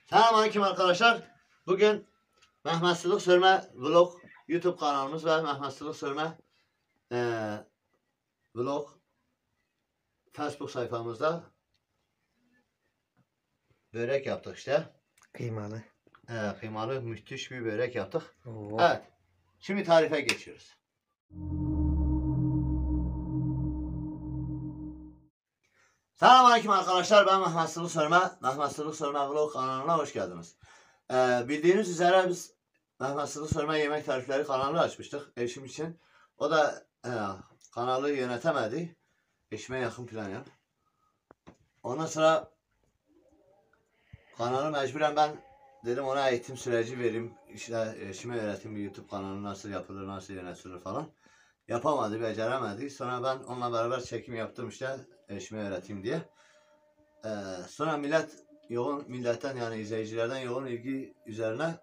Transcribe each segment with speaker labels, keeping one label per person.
Speaker 1: Selamünaleyküm arkadaşlar. Bugün Mehmet Sılık Sörme Vlog YouTube kanalımız ve Mehmet Sılık Sörme Vlog Facebook sayfamızda börek yaptık işte.
Speaker 2: Kıymalı.
Speaker 1: Kıymalı müthiş bir börek yaptık.
Speaker 2: Oo.
Speaker 1: Evet. Şimdi tarife geçiyoruz. Selamünaleyküm arkadaşlar. Ben Mehmet Sılık Sörme. Mehmet Sılık Sörme Vlog kanalına hoş geldiniz. Bildiğiniz üzere biz Mehmet Sılık Sörme yemek tarifleri kanalı açmıştık eşim için. O da kanalı yönetemedi. Eşime yakın plan yap. Ondan sonra kanalı mecburen ben dedim ona eğitim süreci vereyim. İşte eşime öğreteyim bir YouTube kanalı nasıl yapılır, nasıl yönetilir falan. Yapamadı, beceremedi. Sonra ben onunla beraber çekim yaptım işte eşime öğreteyim diye. Sonra milletten yani izleyicilerden yoğun ilgi üzerine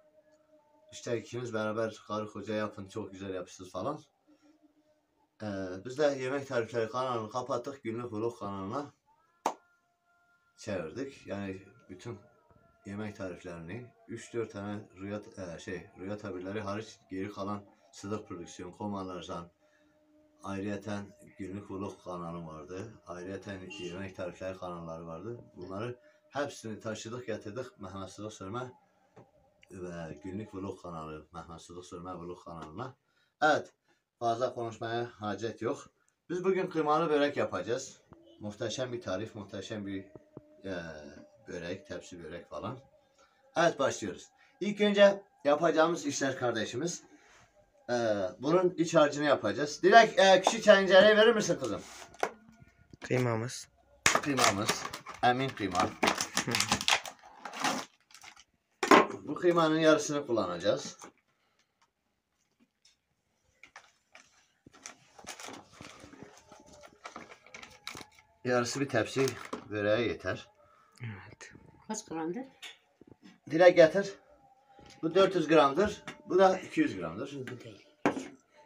Speaker 1: işte ikimiz beraber karı koca yapın çok güzel yapışsınız falan. Biz de yemek tarifleri kanalını kapattık, günlük vlog kanalına çevirdik. Yani bütün yemek tariflerini 3-4 tane rüya tabirleri hariç geri kalan Sıdık Prodüksiyon, Komalarcan, ayrıyeten günlük vlog kanalı vardı. Ayrıyeten yemek tarifleri kanalları vardı. Bunları hepsini taşıdık getirdik Mehmet Sılık Sörme ve günlük vlog kanalı Mehmet Sılık Sörme vlog kanalına. Evet, fazla konuşmaya hacet yok. Biz bugün kıymalı börek yapacağız. Muhteşem bir tarif, muhteşem bir börek, tepsi börek falan. Evet, başlıyoruz. İlk önce yapacağımız işler kardeşimiz. Bunun iç harcını yapacağız. Direkt küçük tencereye verir misin kızım?
Speaker 2: Kıymamız.
Speaker 1: Kıymamız. Emin kıyma. Bu kıymanın yarısını kullanacağız. Yarısı bir tepsi böreğe yeter.
Speaker 2: Evet.
Speaker 3: Kaç gramdır?
Speaker 1: Direkt getir. Bu 400 gramdır. Bu da 200 gramdır.
Speaker 3: Bu değil.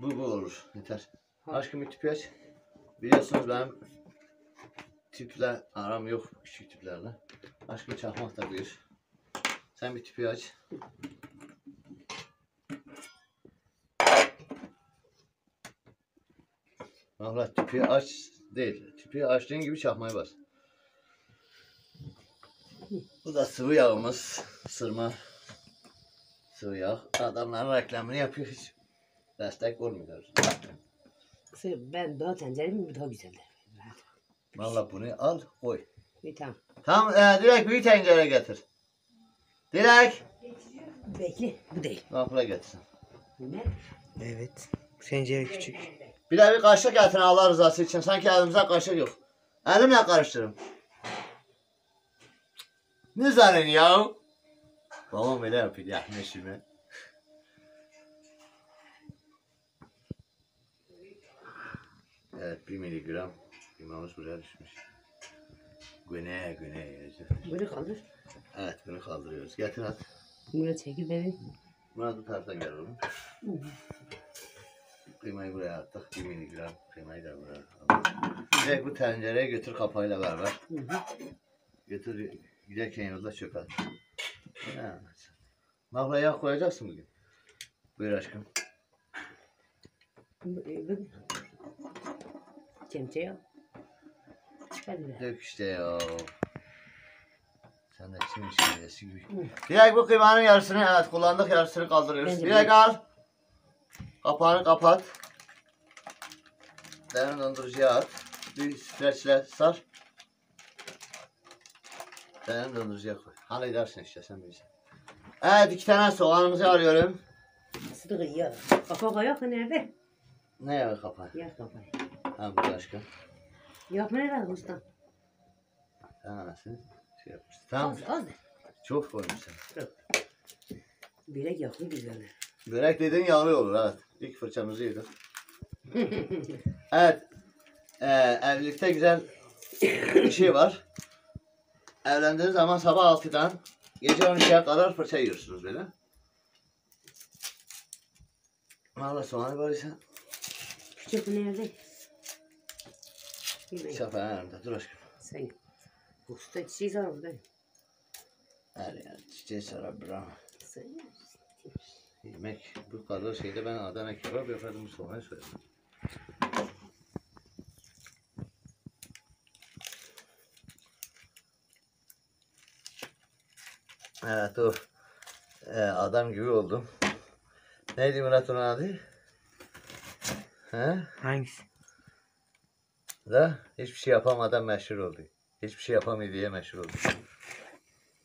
Speaker 1: Bu olur. Yeter.
Speaker 3: Ha.
Speaker 1: Aşkım bir tüpü aç. Biliyorsunuz benim tüple aram yok. Küçük tüplerle. Aşkım çakmak da buyur. Sen bir tüpü aç. Vallahi tüpü aç değil. Tüpü açtığın gibi çakmayı bas. Bu da sıvı yağımız. Sırma sıvı yağ. Adamların reklamını yapıyor hiç. Destek olmuyor.
Speaker 3: Ben daha tencerem daha güzeldir.
Speaker 1: Vallahi bunu al koy.
Speaker 3: Bir tamam.
Speaker 1: Tamam direkt büyük tencere getir. Direkt.
Speaker 3: Bekle. Bu değil.
Speaker 1: Kapıya getirsin.
Speaker 3: Ne?
Speaker 2: Evet. Tencere küçük.
Speaker 1: Bir de bir kaşık getirin Allah rızası için. Sanki elimizde kaşık yok. Elimle karıştırın. Ne zanın ya? Babam öyle yapıyor ya neşime. Evet 1 miligram kıymamız buraya düşmüş. Güneye yazacak.
Speaker 3: Bunu kaldır.
Speaker 1: Evet bunu kaldırıyoruz. Getir at.
Speaker 3: Bunu çekil beni.
Speaker 1: Murat bu taraftan gel oğlum. Kıymayı buraya attık. 1 miligram kıymayı da buraya attık. Direkt bu tencereye götür kapağıyla beraber. Götür giderken yolda çöp at. Mahla yağ koyacaksın bugün. Buyur aşkım.
Speaker 3: Çemçe al. Çıkar bir.
Speaker 1: Dök işte ya. Sen de şimdi şeylesi gibi. Direkt bu kıymanın yarısını evet kullandık yarısını kaldırıyoruz.
Speaker 3: Bence
Speaker 1: Direkt al. Kapağını kapat. Derin dondurucuya at. Bir streçle sar. Derin dondurucuya koy. Halledersin işte sen bilirsin. Evet 2 tane soğanımızı arıyorum.
Speaker 3: Sıdığı ya. Kapak yok nerede?
Speaker 1: Ne yağı kapağı?
Speaker 3: Yak kapağı.
Speaker 1: Ha bu aşkım.
Speaker 3: Yok nerede usta?
Speaker 1: Tamam sen şey yapmışsın. Tamam.
Speaker 3: Az.
Speaker 1: Çok koymuşsun.
Speaker 3: Bilek yaklı güzel.
Speaker 1: Börek dediğin yağlı olur evet. İlk fırçamızı yedik. Evet. Evlilikte güzel bir şey var. Evlendiğiniz zaman sabah 6'dan gece 12'ye kadar fırça yiyorsunuz böyle. Valla soğanı var ise.
Speaker 3: Küçük nerede?
Speaker 1: Şafa yanımda dur aşkım.
Speaker 3: Sen usta çiğ var orada.
Speaker 1: Yeter ya. Çiçeği sarabilirim.
Speaker 3: Sen
Speaker 1: Yemek bu kadar şeyde ben Adana kebap yapardım bu soğanı söyledim. Evet o adam gibi oldum. Neydi Murat onun adı? He?
Speaker 2: Hangisi?
Speaker 1: Da hiçbir şey yapamadan meşhur oldu. Hiçbir şey yapamıyor diye meşhur oldu.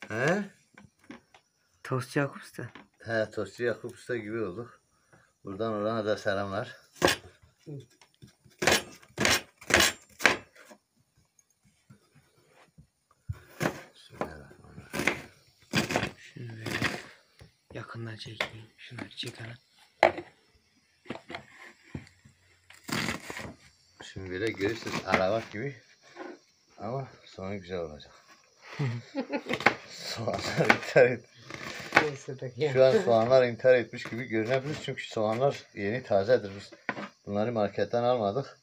Speaker 1: He?
Speaker 2: Tost Yakup Usta.
Speaker 1: He, Tostçu Yakup Usta gibi olduk. Buradan ona da selamlar. Bismillahirrahmanirrahim.
Speaker 2: Şunu böyle yakından çekeyim. Şunları çekelim.
Speaker 1: Şimdi böyle görürsünüz arabat gibi. Ama sonu güzel olacak. Soğanlar intihar et.
Speaker 3: neyse peki.
Speaker 1: Şu an soğanlar intihar etmiş gibi görünebilir çünkü soğanlar yeni tazedir. Biz bunları marketten almadık.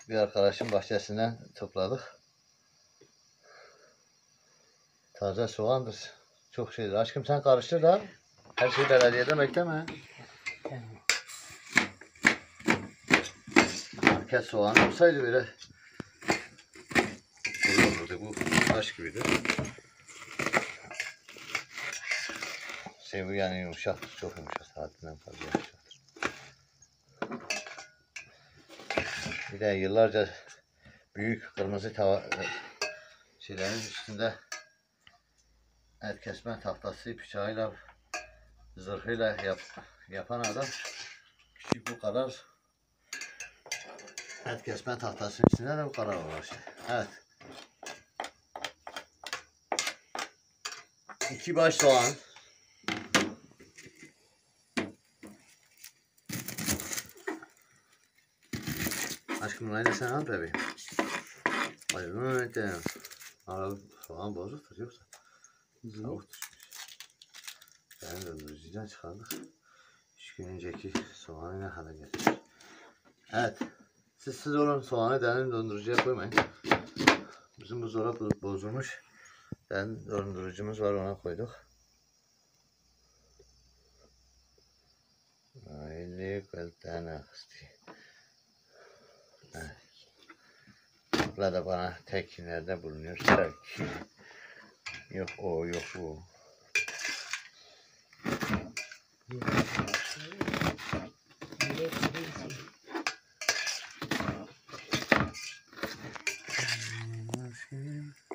Speaker 1: Bir arkadaşın bahçesinden topladık. Taze soğandır. Çok şeydir. Aşkım sen karıştır da. Her şeyi belediyeden bekleme.
Speaker 3: Tamam.
Speaker 1: Market soğanı olsaydı böyle koyu olurdu. Bu taş gibidir. Şey bu yani yumuşaktır. Çok yumuşak. Haddinden fazla yumuşaktır. Bir de yıllarca büyük kırmızı tava şeylerin üstünde et kesme tahtası bıçağıyla zırhıyla yapan adam küçük bu kadar et kesme tahtasının üstünde de bu kadar olur işte. Evet. 2 baş soğan. Aşkım bunları da sen al bebeğim. Hayır evet de. Soğan bozuktur yoksa. Tavuk düşmüş. Yani dondurucudan çıkardık. 3 gün önceki soğanı ne hale getirdik. Evet. Siz olun soğanı derin dondurucuya koymayın. Bizim buzdolabı bozulmuş. Derin dondurucumuz var ona koyduk. Aile kalten akıstı. Evet. Abla da bana tekinlerde bulunuyor. Tekin. Yok o yok bu.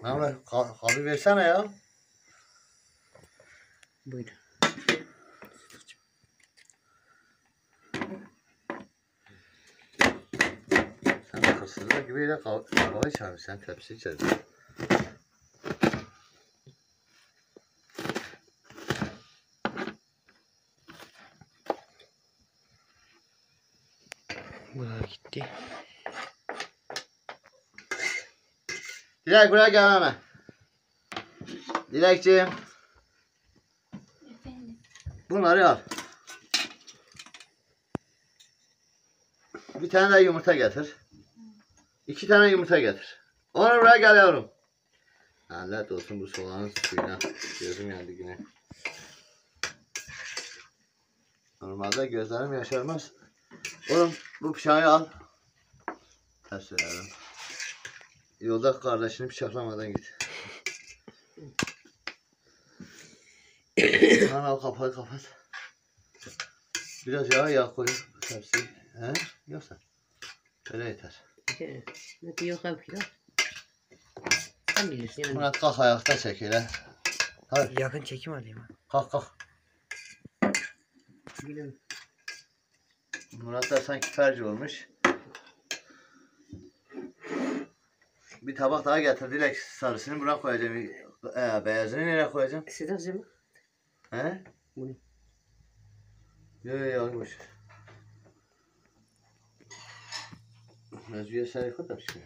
Speaker 1: Namle kabı versene ya.
Speaker 3: Buyurun.
Speaker 1: Sen de hırsızlar gibi de kahve içermiş. Sen tepsi içersin.
Speaker 2: Bu da gitti.
Speaker 1: Dilek buraya gel hemen. Dilekciğim.
Speaker 4: Efendim.
Speaker 1: Bunları al. Bir tane de yumurta getir. 2 tane yumurta getir. Onu buraya gel yavrum. Lanet olsun bu soğanın suyuna. Gözüm yandı yine. Normalde gözlerim yaşarmaz. Oğlum bu bıçağı al. Ters söylerim. Yolda kardeşini bıçaklamadan git. Lan al kapat kapat. Biraz yağ koy tepsi. He? Yoksa öyle yeter.
Speaker 3: Ne diyor abi? Sen bilirsin yani.
Speaker 1: Murat kalk ayakta çek hele. Hadi
Speaker 2: Yakın çekim alayım ha.
Speaker 1: kalk kalk.
Speaker 3: Bilmiyorum.
Speaker 1: Murat da sanki ferci olmuş. Bir tabak daha getir. Dilek sarısını buna koyacağım. Beyazını nereye koyacağım?
Speaker 3: Sedat Zema.
Speaker 1: He?
Speaker 3: Bu ne?
Speaker 1: Yok yanmış. Mezüye sayfa da bir şey.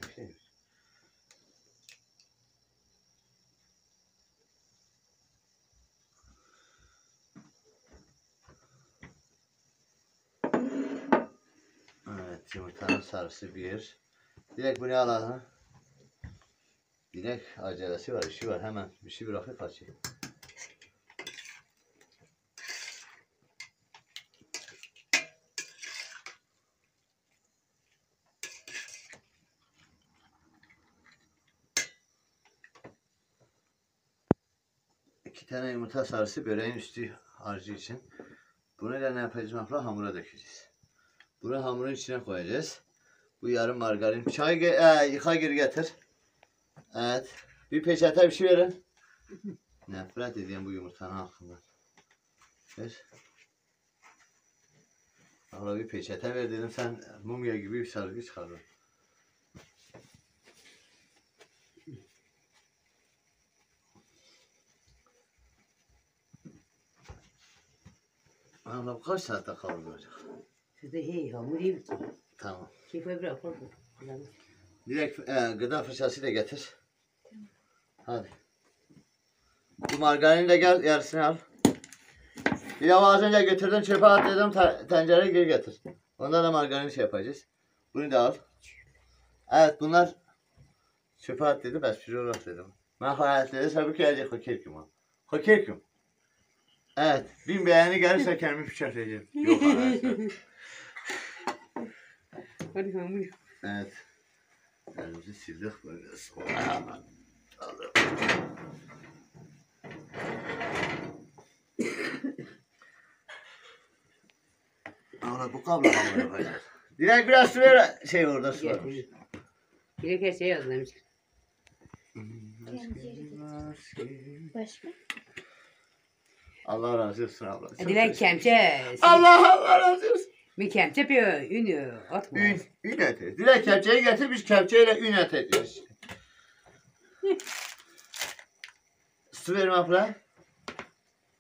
Speaker 1: Evet, yumurtanın sarısı bir. Dilek bunu al ha. Dilek acelesi var, işi var. Hemen bir şey bırakıp kaçayım. 2 tane yumurta sarısı böreğin üstü harcı için. Bunu da ne yapacağız? Mahla hamura dökeceğiz. Bunu hamurun içine koyacağız. Bu yarım margarin. Çay yıka geri getir. Evet. Bir peçete bir şey verin. Nefret ediyorum bu yumurtanın hakkında. Ver. Valla bir peçete ver dedim, sen mumya gibi bir sargı çıkardın. Valla bu kaç saatte kavrulacak?
Speaker 3: Sizde hey hamur iyi mi?
Speaker 1: Tamam.
Speaker 3: Keyfe bırak korkma.
Speaker 1: Direkt gıda fırçasıyla getir. Hadi. Bu margarini de gel yarısını al. Bir de az önce götürdüm çöpe at dedim, tencereyi geri getir. Onda da margarini şey yapacağız. Bunu da al. Evet bunlar çöpe at dedim, espri olarak dedim. Ben hayat dedi, tabii ki gelecek hokerkim o. Hokerkim. Evet, 1000 beğeni gelirse kendimi bıçaklayacağım. Yok arkadaşlar.
Speaker 3: Hadi hamur.
Speaker 1: Evet. Elimizi sildik böyle. Ama bu kablo hamur yapacağız. Direkt biraz su ver. Şey orada su varmış.
Speaker 3: Direkt her şeyi yazlamış.
Speaker 4: Başka?
Speaker 1: Allah razı olsun abla. Çok
Speaker 3: Dilek kemçe.
Speaker 1: Allah razı olsun.
Speaker 3: Bir kemçe yapıyor. Ünü. Atma.
Speaker 1: Ün eti. Direkt kepçeyi getir, biz kepçeyle ün et ediyoruz. Su verim abla.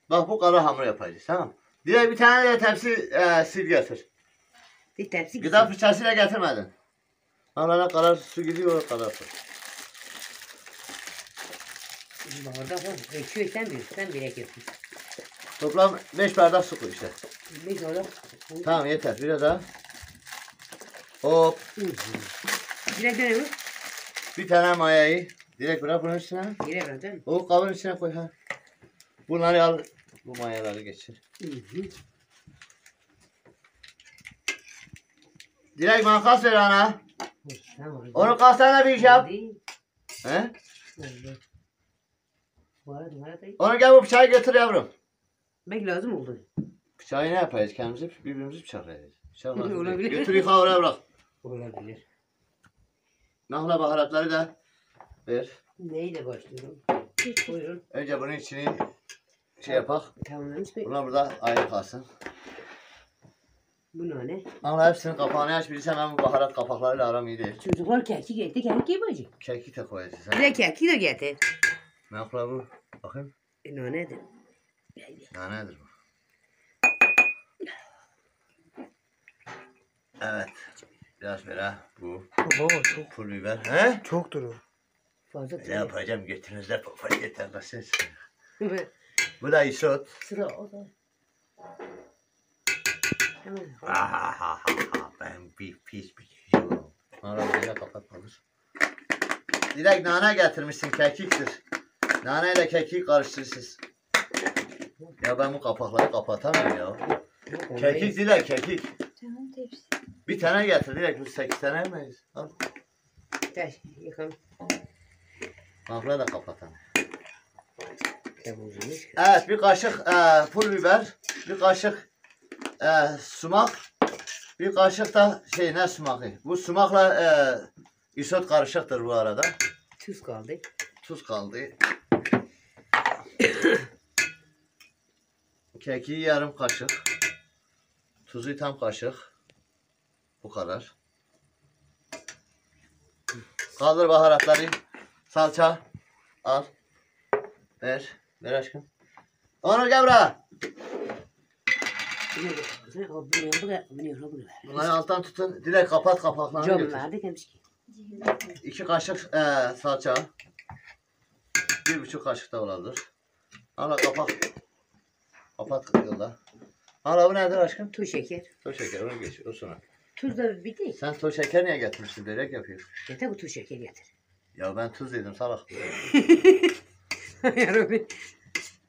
Speaker 1: Bak bu kara hamur yapacağız, tamam. Direkt bir tane de tepsi sil getir.
Speaker 3: Bir tepsi.
Speaker 1: Gıda fırçasıyla getirmedin. Abla ne kadar su gidiyor o kadar su.
Speaker 3: Orada var. Ekşi sen bir. Sen bir ekiyorsun.
Speaker 1: Toplam 5 bardak su koy işte.
Speaker 3: Biz orada.
Speaker 1: Tamam yeter, biraz daha. Hop.
Speaker 3: Direkt döne bu.
Speaker 1: Bir tane mayayı direkt bırak bunun üstüne.
Speaker 3: Direkt bırak değil mi?
Speaker 1: O kabın içine koy ha. Bunları al. Bu mayaları geçir. Direkt makas ver ana.
Speaker 3: Tamam.
Speaker 1: Onu kastana bir iş yap. He?
Speaker 3: Bu arada numara da
Speaker 1: Onu gel bu bıçağı götür yavrum.
Speaker 3: belki lazım oldu.
Speaker 1: Bıçağı ne yapacağız? Kendimizi birbirimizi bıçaklayacağız. Bıçak lazım değil.
Speaker 3: Olabilir.
Speaker 1: Götür yıka oraya bırak.
Speaker 3: Olabilir.
Speaker 1: Nahla baharatları da ver.
Speaker 3: Neyle başlıyorum? Buyurun.
Speaker 1: Önce bunun içini şey yapak.
Speaker 3: Tamamlamış mı?
Speaker 1: Bunlar burada ayrı kalsın.
Speaker 3: Bu ne?
Speaker 1: Ama hepsinin kapağını aç, bilirsen ben bu baharat kapaklarıyla aram iyi değil.
Speaker 3: Çocuklar keki getirdi. Keki yapacak.
Speaker 1: Keki de koyacağız.
Speaker 3: Bir de keki de getir.
Speaker 1: Ne yapıyor bu? Bakayım.
Speaker 3: Ne nedir?
Speaker 1: Ya nedir bu? Evet. Biraz böyle bu.
Speaker 2: Baba çok
Speaker 1: Pul biber. He?
Speaker 2: çoktur o.
Speaker 3: Fazla
Speaker 1: Ne yapacağım? Götünüzde papa yeter de siz.
Speaker 3: Sıra
Speaker 1: Bu da isot.
Speaker 3: o da. Tamam.
Speaker 1: Ben bir pis bir çocuğum. Arabayla kapatmamış. Direkt nane getirmişsin, kekiktir. Nane ile kekik karıştırırsınız. Ya ben bu kapakları kapatamam ya. Kekik Dilek, kekik.
Speaker 4: Tamam tepsi.
Speaker 1: Bir tane getir direkt, biz 8 tane yemeyiz. Al.
Speaker 3: Taş yıkalım.
Speaker 1: Kapıları da kapatalım.
Speaker 3: Tamam.
Speaker 1: Evet, bir kaşık pul biber, bir kaşık sumak, bir kaşık da ne sumakı? Bu sumakla isot karışıktır bu arada.
Speaker 3: Tuz kaldı.
Speaker 1: Tuz kaldı. Kekiği yarım kaşık. Tuzu tam kaşık. Bu kadar. Kaldır baharatları. Salça. Al. Ver. Ver aşkım. Onu gel buraya. Bunları alttan tutun. Direkt kapat kapaklarını
Speaker 3: Cam
Speaker 1: götür.
Speaker 3: verdik hemşi.
Speaker 1: 2 kaşık salça. 1,5 kaşık da olabilir. Al kapak. Kapat yolda. Al bu nedir aşkım?
Speaker 3: Tuz şeker.
Speaker 1: Toz şeker, onu geç, o sonra.
Speaker 3: Tuz da bitti.
Speaker 1: Sen toz şeker niye getirmişsin? Börek yapıyorsun.
Speaker 3: Getir bu tuz şeker getir.
Speaker 1: Ya ben tuz dedim salak.
Speaker 3: Yarabbi.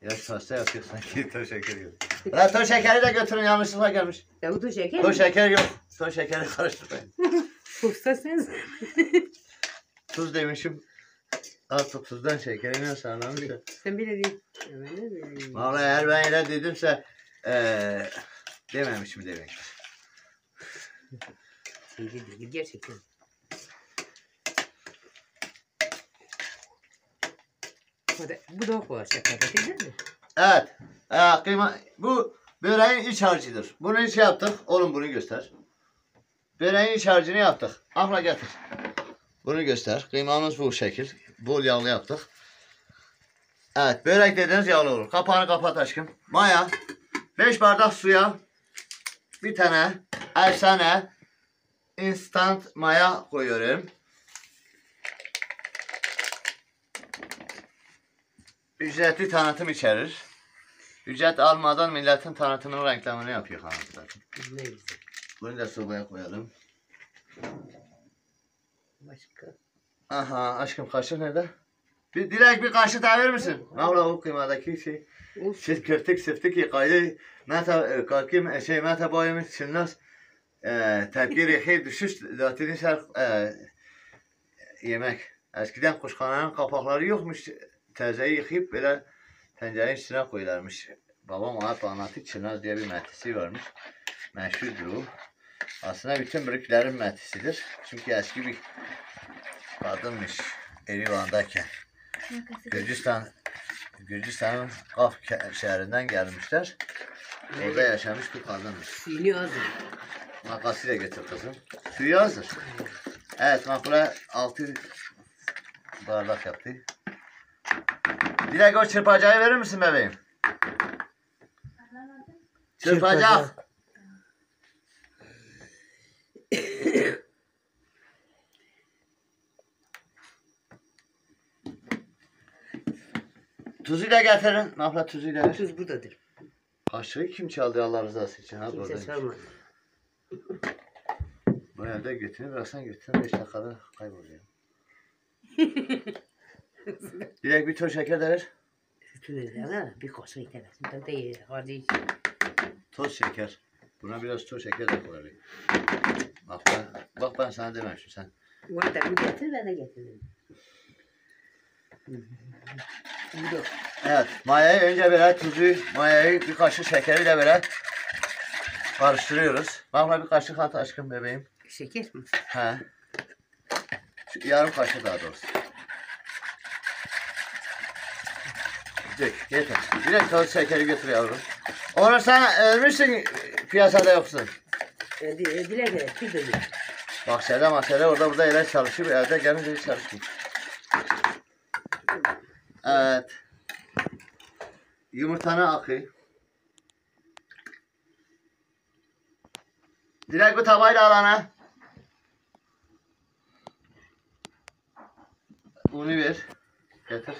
Speaker 1: Ya pasta yapıyorsun sanki toz şeker yok. La toz şekeri de götürün, yanlışlıkla gelmiş.
Speaker 3: Ya bu tuz şeker
Speaker 1: Toz şeker yok. Toz şekeri karıştırmayın.
Speaker 3: Usta sensin.
Speaker 1: Tuz demişim. Artık tuzdan şekerini anlamışım.
Speaker 3: Sen bile değil.
Speaker 1: Vallahi eğer ben öyle dedimse dememişim demektir.
Speaker 3: Değil gerçekten. Hadi bu da var şakada değil mi?
Speaker 1: Evet. Bu böreğin iç harcıdır. Bunu şey yaptık. Oğlum bunu göster. Böreğin iç harcını yaptık. Ahla getir. Bunu göster. Kıymamız bu şekil. Bol yağlı yaptık. Evet. Börek dediğiniz yağlı olur. Kapağını kapat aşkım. Maya. 5 bardak suya bir tane efsane instant maya koyuyorum. Ücretli tanıtım içerir. Ücret almadan milletin tanıtımını, reklamını yapıyor hanımefendi.
Speaker 3: Ne güzel.
Speaker 1: Bunu da sobaya koyalım.
Speaker 3: Başka.
Speaker 1: Aha aşkım kaşık nerede? Direkt bir kaşık daha verir misin? Valla o kıymadaki şey. Siz kırtık sıftık yıkayı. Meta kalkayım meta boyamı çınlas. Tepki rehi düşüş zaten yemek. Eskiden kuşkananın kapakları yokmuş. Tezeyi yıkayıp böyle tencerenin içine koyarmış. Babam hep anlattı. Çınaz diye bir metisi varmış. Meşhurdur o. Aslında bütün bürüklerin metisidir. Çünkü eski bir kadınmış Erivan'dayken. Gürcistan'ın Kaf şehrinden gelmişler. Orada yaşamış bir kadınmış.
Speaker 3: Suyunu hazır.
Speaker 1: Makasıyla getir kızım. Suyu hazır. Evet makbule 6 bardak yaptı. Direkt o çırpacağı verir misin bebeğim? Çırpacak. Tuzu da getirin. Mahla tuzu da ver.
Speaker 3: Tuz buradadır.
Speaker 1: Kaşığı kim çaldı Allah rızası için? Ha,
Speaker 3: Kimse
Speaker 1: buradaymış.
Speaker 3: çalmadı.
Speaker 1: Bu evde götürün, bıraksan götürün 5 dakikada kayboluyor. Direkt bir toz şeker de ver.
Speaker 3: Sütünü de bir koşu itemesin. Ben de iyi. Hadi.
Speaker 1: Toz şeker. Buna biraz toz şeker de koyalım. Bak ben sana dememişim sen.
Speaker 3: Var da bir getir ben de getiririm.
Speaker 1: Evet, mayayı önce böyle mayayı bir kaşık şekeriyle böyle karıştırıyoruz. Bana bir kaşık at aşkım bebeğim.
Speaker 3: Şeker mi?
Speaker 1: He. Şu yarım kaşık daha doğrusu. Dök, yeter. Direkt toz şekeri götür yavrum. Onu sen ölmüşsün, piyasada yoksun.
Speaker 3: Dile tuz dedi.
Speaker 1: Bahçede orada burada ilaç çalışıyor, evde gelince hiç çalışmıyor. Evet. Yumurtanı akı. Direkt bu tavayla alana. Unu ver. Getir.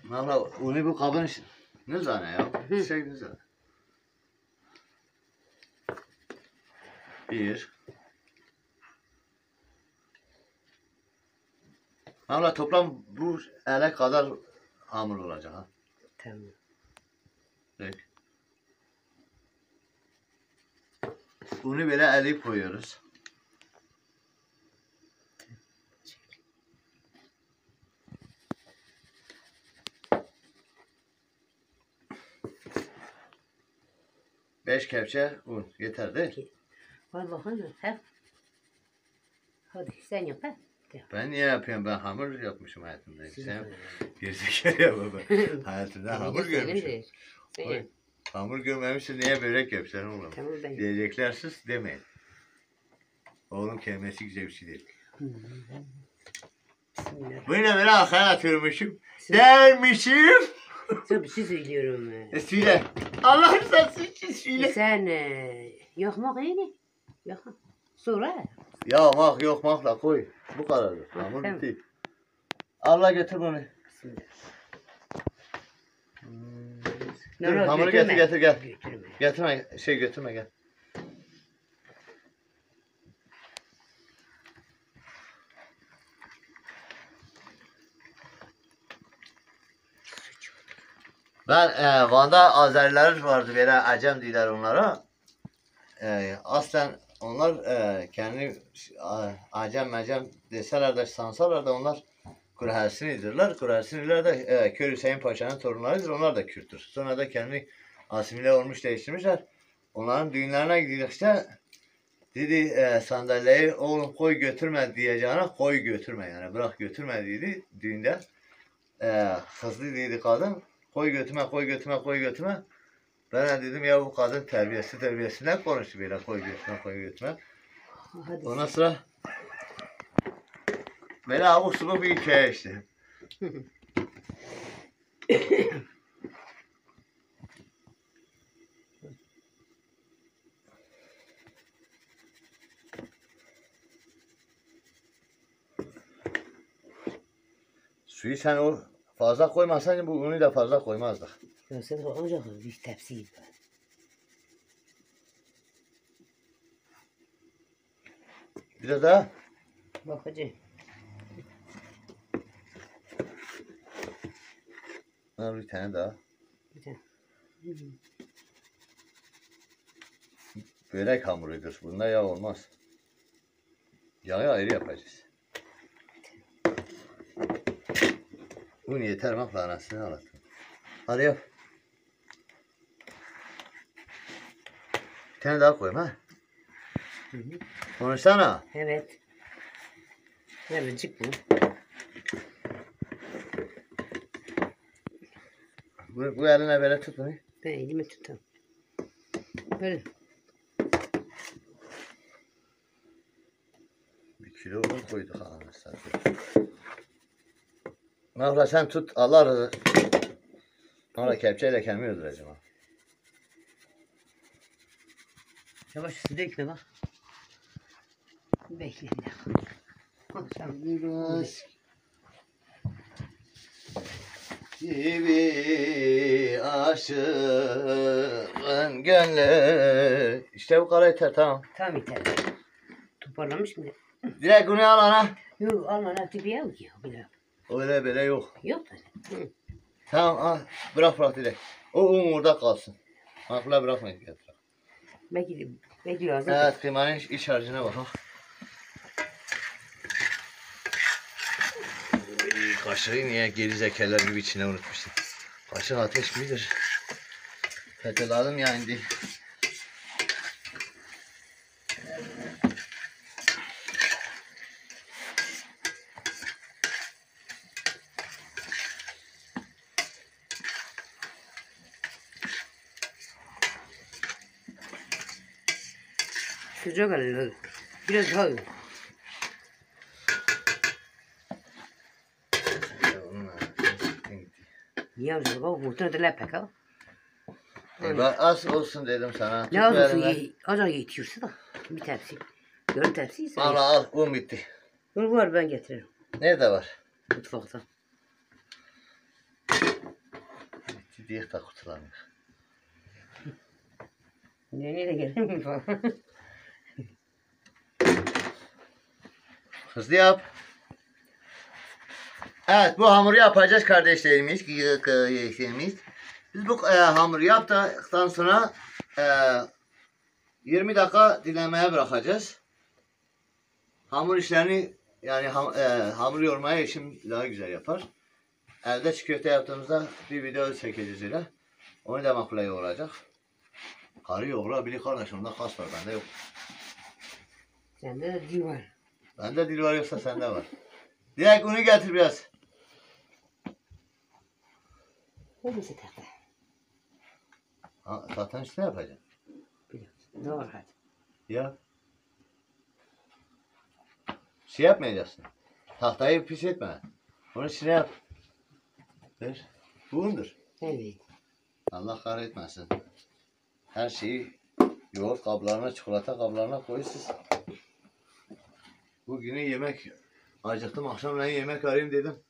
Speaker 1: Valla unu bu kabın için. Ne zane ya? Şey ne zane. Bir. Valla toplam bu ele kadar hamur olacak ha.
Speaker 3: Tamam.
Speaker 1: Evet. Unu böyle eleyip koyuyoruz. Beş kepçe un yeter değil mi?
Speaker 3: Var bakın. Hep. Hadi sen yap ha.
Speaker 1: Ben niye yapıyorum? Ben hamur yapmışım hayatımda. Sen gerizekalı ya baba. Hayatımda hamur görmüşüm.
Speaker 3: Sen
Speaker 1: Oy,
Speaker 3: yap.
Speaker 1: hamur görmemişsin niye börek yapıyorsun oğlum?
Speaker 3: Tamam ben.
Speaker 1: Diyecekler sus demeyin. Oğlum kelimesi güzel bir şey değil.
Speaker 3: Bismillah.
Speaker 1: Bu ne böyle arkaya atıyormuşum. Dermişim.
Speaker 3: Sana bir şey söylüyorum.
Speaker 1: Söyle. Allah rızası için söyle.
Speaker 3: Sen yakmak iyi. Yakma. Sonra.
Speaker 1: Ya mak yok makla koy. Bu kadar. Hamur
Speaker 3: Tamam.
Speaker 1: bitti. Allah götür bunu.
Speaker 3: Bismillah.
Speaker 1: Dur, hamuru getir getir gel.
Speaker 3: Götürme.
Speaker 1: Getirme götürme gel. Ben Van'da Azeriler vardı böyle Acem diyorlar onlara. Aslen onlar kendi Acem deseler de sansalar da onlar Kurhasinidirler. Kurhasiniler de Kör Hüseyin Paşa'nın torunlarıdır. Onlar da Kürttür. Sonra da kendi asimile olmuş değiştirmişler. Onların düğünlerine gidildikçe dedi sandalyeyi oğlum koy götürme diyeceğine koy götürme yani bırak götürme dedi düğünde. Kızlı dedi kadın koy götürme koy götürme koy götürme. Ben de dedim ya bu kadın terbiyesinden konuştu böyle koy götürme koy götürme.
Speaker 3: Hadi.
Speaker 1: Ondan sonra böyle abuk subuk bir hikaye işte. Suyu sen o fazla koymasaydın bu unu da fazla koymazdık.
Speaker 3: Görsel olacak bir tepsi gibi.
Speaker 1: Biraz daha.
Speaker 3: Bakacağım.
Speaker 1: Al bir tane daha.
Speaker 3: Bir tane.
Speaker 1: Börek hamurudur. Bunda yağ olmaz. Yağı ayrı yapacağız. Un yeter bak anasını anlattım. Hadi yap. Bir tane daha koyma. Ha?
Speaker 3: Hı hı.
Speaker 1: Konuşsana.
Speaker 3: Evet. Nerecik bu?
Speaker 1: Bu eline böyle tut bunu.
Speaker 3: Ben elimi tutam. Böyle.
Speaker 1: 1 kilo un koyduk anasını. Nahla sen tut. Allah razı. Nahla kepçeyle kendimi öldüreceğim ha.
Speaker 3: Yavaş su dökme bak. Bekle bir dakika. Sen
Speaker 1: Biraz gibi aşığın gönlü. İşte bu kadar yeter tamam.
Speaker 3: tam yeter. Toparlamış mı?
Speaker 1: Direkt bunu al ana.
Speaker 3: Yok alma ne tipi yok ya.
Speaker 1: Öyle böyle yok.
Speaker 3: Yok böyle. Hı.
Speaker 1: Tamam al. Bırak direkt. O un orada kalsın. Akla bırakmayın.
Speaker 3: Belki lazım.
Speaker 1: Evet kıymanın iç harcına bak. Kaşığı niye geri zekalar gibi içine unutmuşsun. Kaşık ateş midir? Fetheledim ya indi.
Speaker 3: Sıcak alın. Biraz daha yok. Niye olacak? Bak muhtemelen de lepek ha.
Speaker 1: Bak az olsun dedim sana. Tut
Speaker 3: Ne olursun
Speaker 1: elimden.
Speaker 3: azar yetiyorsa da bir tepsi. Yarım tepsiyse.
Speaker 1: Al un bitti.
Speaker 3: Bunu var ben getiririm.
Speaker 1: Nerede var?
Speaker 3: Mutfakta.
Speaker 1: Bitti diye de kurtulamıyor.
Speaker 3: Nereye de gelelim falan.
Speaker 1: Hızlı yap. Evet bu hamuru yapacağız kardeşlerimiz. Kardeşlerimiz. Biz bu hamuru yaptıktan sonra 20 dakika dinlenmeye bırakacağız. Hamur işlerini yani hamur yoğurmaya eşim daha güzel yapar. Evde çiğ köfte yaptığımızda bir video çekeceğiz öyle. Onu da makbule yoğuracak. Karı yoğurabilir kardeşim. Onda kas var bende yok.
Speaker 3: Sende de dil var.
Speaker 1: Bende dil var yoksa sende var. Direkt unu getir biraz.
Speaker 3: Hangisi tahta?
Speaker 1: Ha, zaten üstüne yapacağım.
Speaker 3: Biliyorum. Ne var hadi.
Speaker 1: Ya. Şey yapmayacaksın. Tahtayı pis etme. Onu içine yap. Ver. Bu undur.
Speaker 3: Evet.
Speaker 1: Allah kahretmesin. Her şeyi yoğurt kablarına, çikolata kablarına koyuyorsunuz. Bugünü yemek acıktım. Akşamleyin yemek arayayım dedim.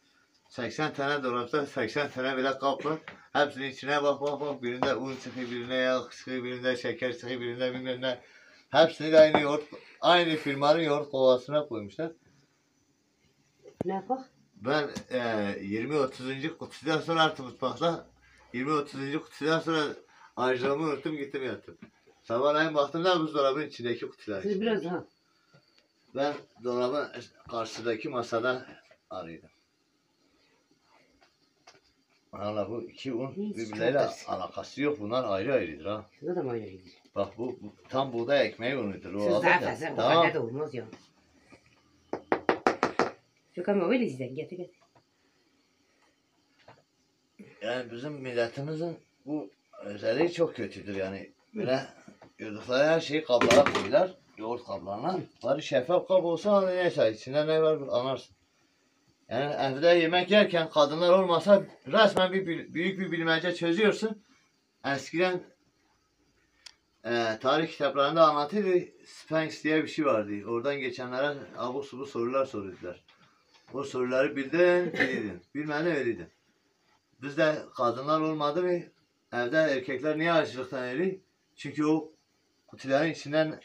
Speaker 1: 80 tane dolapta 80 tane bile kap var. Hepsinin içine bak. Birinde un çıkıyor, birinde yağ çıkıyor, birinde şeker çıkıyor, birinde bilmem ne. Hepsini de aynı yoğurt, aynı firmanın yoğurt kovasına koymuşlar.
Speaker 3: Ne yapak?
Speaker 1: Ben 20-30. kutudan sonra artık mutfakta 20-30. kutudan sonra harcamamı unuttum gittim yattım. Sabahleyin baktım da buzdolabının içindeki kutular.
Speaker 3: Siz biraz daha.
Speaker 1: Ben dolabın karşıdaki masada arıyordum. Valla bu iki un
Speaker 3: Hiç
Speaker 1: birbirleriyle
Speaker 3: çarptırsın.
Speaker 1: alakası yok. Bunlar ayrı ayrıdır ha.
Speaker 3: Şurada da mı öyle gidiyor?
Speaker 1: Bak bu tam buğday ekmeği unudur. O
Speaker 3: Siz
Speaker 1: alır
Speaker 3: daha
Speaker 1: da.
Speaker 3: fazla o
Speaker 1: Tamam.
Speaker 3: kadar da olmaz ya. Yok ama öyle sizden getir getir.
Speaker 1: Yani bizim milletimizin bu özelliği çok kötüdür yani. Böyle gördükleri her şeyi kablara koyuyorlar. Yoğurt kablarına. Bari şeffaf kap olsa hani neyse içinde ne var anlarsın. Yani evde yemek yerken kadınlar olmasa resmen büyük bir bilmece çözüyorsun. Eskiden tarih kitaplarında anlatıyordu. Sphinx diye bir şey vardı. Oradan geçenlere abuk subuk sorular soruyordular. O soruları bildin, bilidin. Bilmeden ölüydün. Bizde kadınlar olmadı mı evde erkekler niye açlıktan ölüyor? Çünkü o kutuların içinden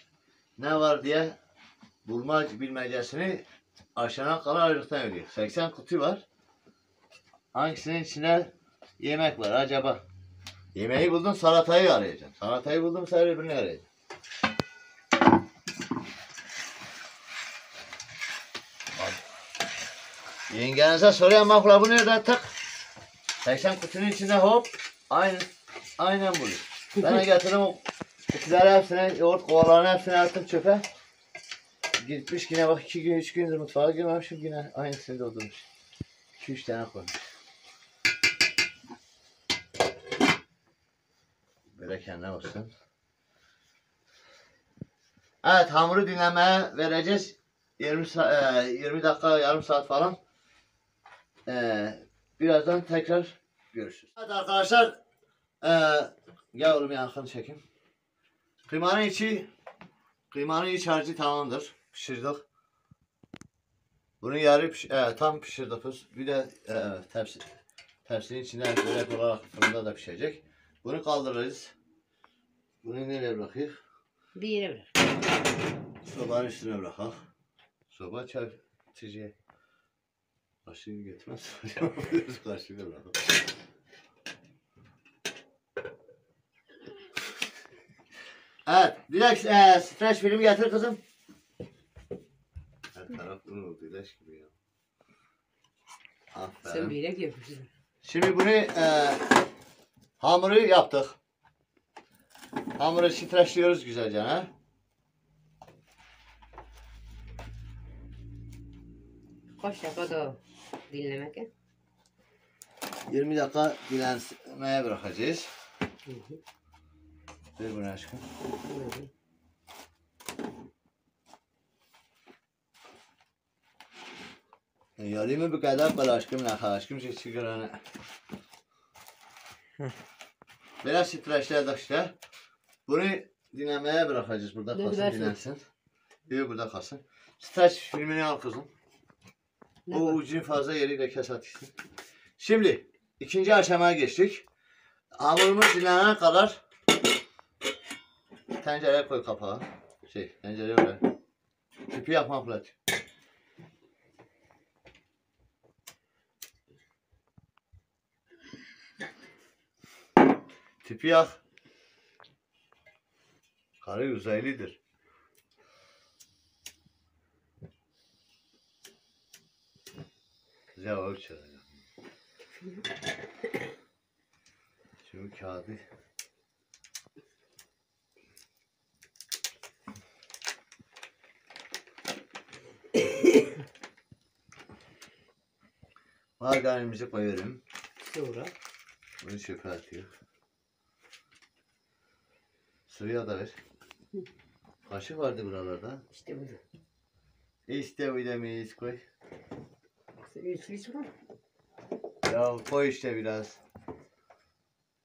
Speaker 1: ne var diye bulma bilmecesini aşana kadar açlıktan ölüyor. 80 kutu var. Hangisinin içinde yemek var acaba? Yemeği buldun salatayı arayacaksın. Salatayı buldun sen öbürünü arayacaksın. Yengenize soruyor makla bu nereden tak? 80 kutunun içinde hop aynen buluyor. Ben de getirdim o kutuları hepsine yoğurt kovalarını hepsine attım çöpe. Gitmiş yine bak 2 gün 3 gündür mutfağa girmemişim yine aynısını doldurmuş. 2-3 tane koymuş. Böyle kendine olsun. Evet hamuru dinlemeye vereceğiz. 20 dakika yarım saat falan. Birazdan tekrar görüşürüz. Evet arkadaşlar. Gel oğlum yakın çekim. Kıymanın iç harcı tamamdır. Pişirdik. Bunu tam pişirdik. Bir de tepsinin içine börek olarak fırında da pişecek. Bunu kaldırırız. Bunu nereye bırakayım?
Speaker 3: Bir yere bırak.
Speaker 1: Sobanın üstüne bırakalım. Soba çarpıcıya. Kaşığı getirmez. Kaşığı bırakalım. Evet, direkt streç filmi getir kızım. Her taraf un oldu, ilaç gibi ya.
Speaker 3: Sen
Speaker 1: Aferin.
Speaker 3: bir yere yapıyorsun.
Speaker 1: Şimdi bunu hamuru yaptık. Hamuru streçliyoruz güzelce ha.
Speaker 3: Kaç dakika da dinlemek ya?
Speaker 1: 20 dakika dinlenmeye bırakacağız.
Speaker 3: Hı hı.
Speaker 1: Ver bunu aşkım.
Speaker 3: Buyurun.
Speaker 1: Yarımı bu kadar bal aşkım ne aşkım şey sigaranı. Biraz streçledik işte. Bunu dinlemeye bırakacağız burada
Speaker 3: Ne
Speaker 1: kalsın
Speaker 3: dersin?
Speaker 1: dinlensin. Yok burada kalsın. Streç filmini al kızım.
Speaker 3: Ne
Speaker 1: O
Speaker 3: var?
Speaker 1: ucun fazla yeriyle kes atışsın. Şimdi ikinci aşamaya geçtik. Hamurumuz dinlenene kadar tencereye koy kapağı. Tencereye oraya. Tüpü yakma pratik. Tüpü yak. Karı uzaylıdır. Güzel o çağırıyor. Şu kağıdı. Margarinimizi koyuyorum.
Speaker 3: Sonra
Speaker 1: Bunu çöpe atıyor. Suya da ver. Kaşık vardı buralarda.
Speaker 3: işte bunu.
Speaker 1: İşte bir de meyiz koy.
Speaker 3: Üç mü?
Speaker 1: Ya koy işte biraz.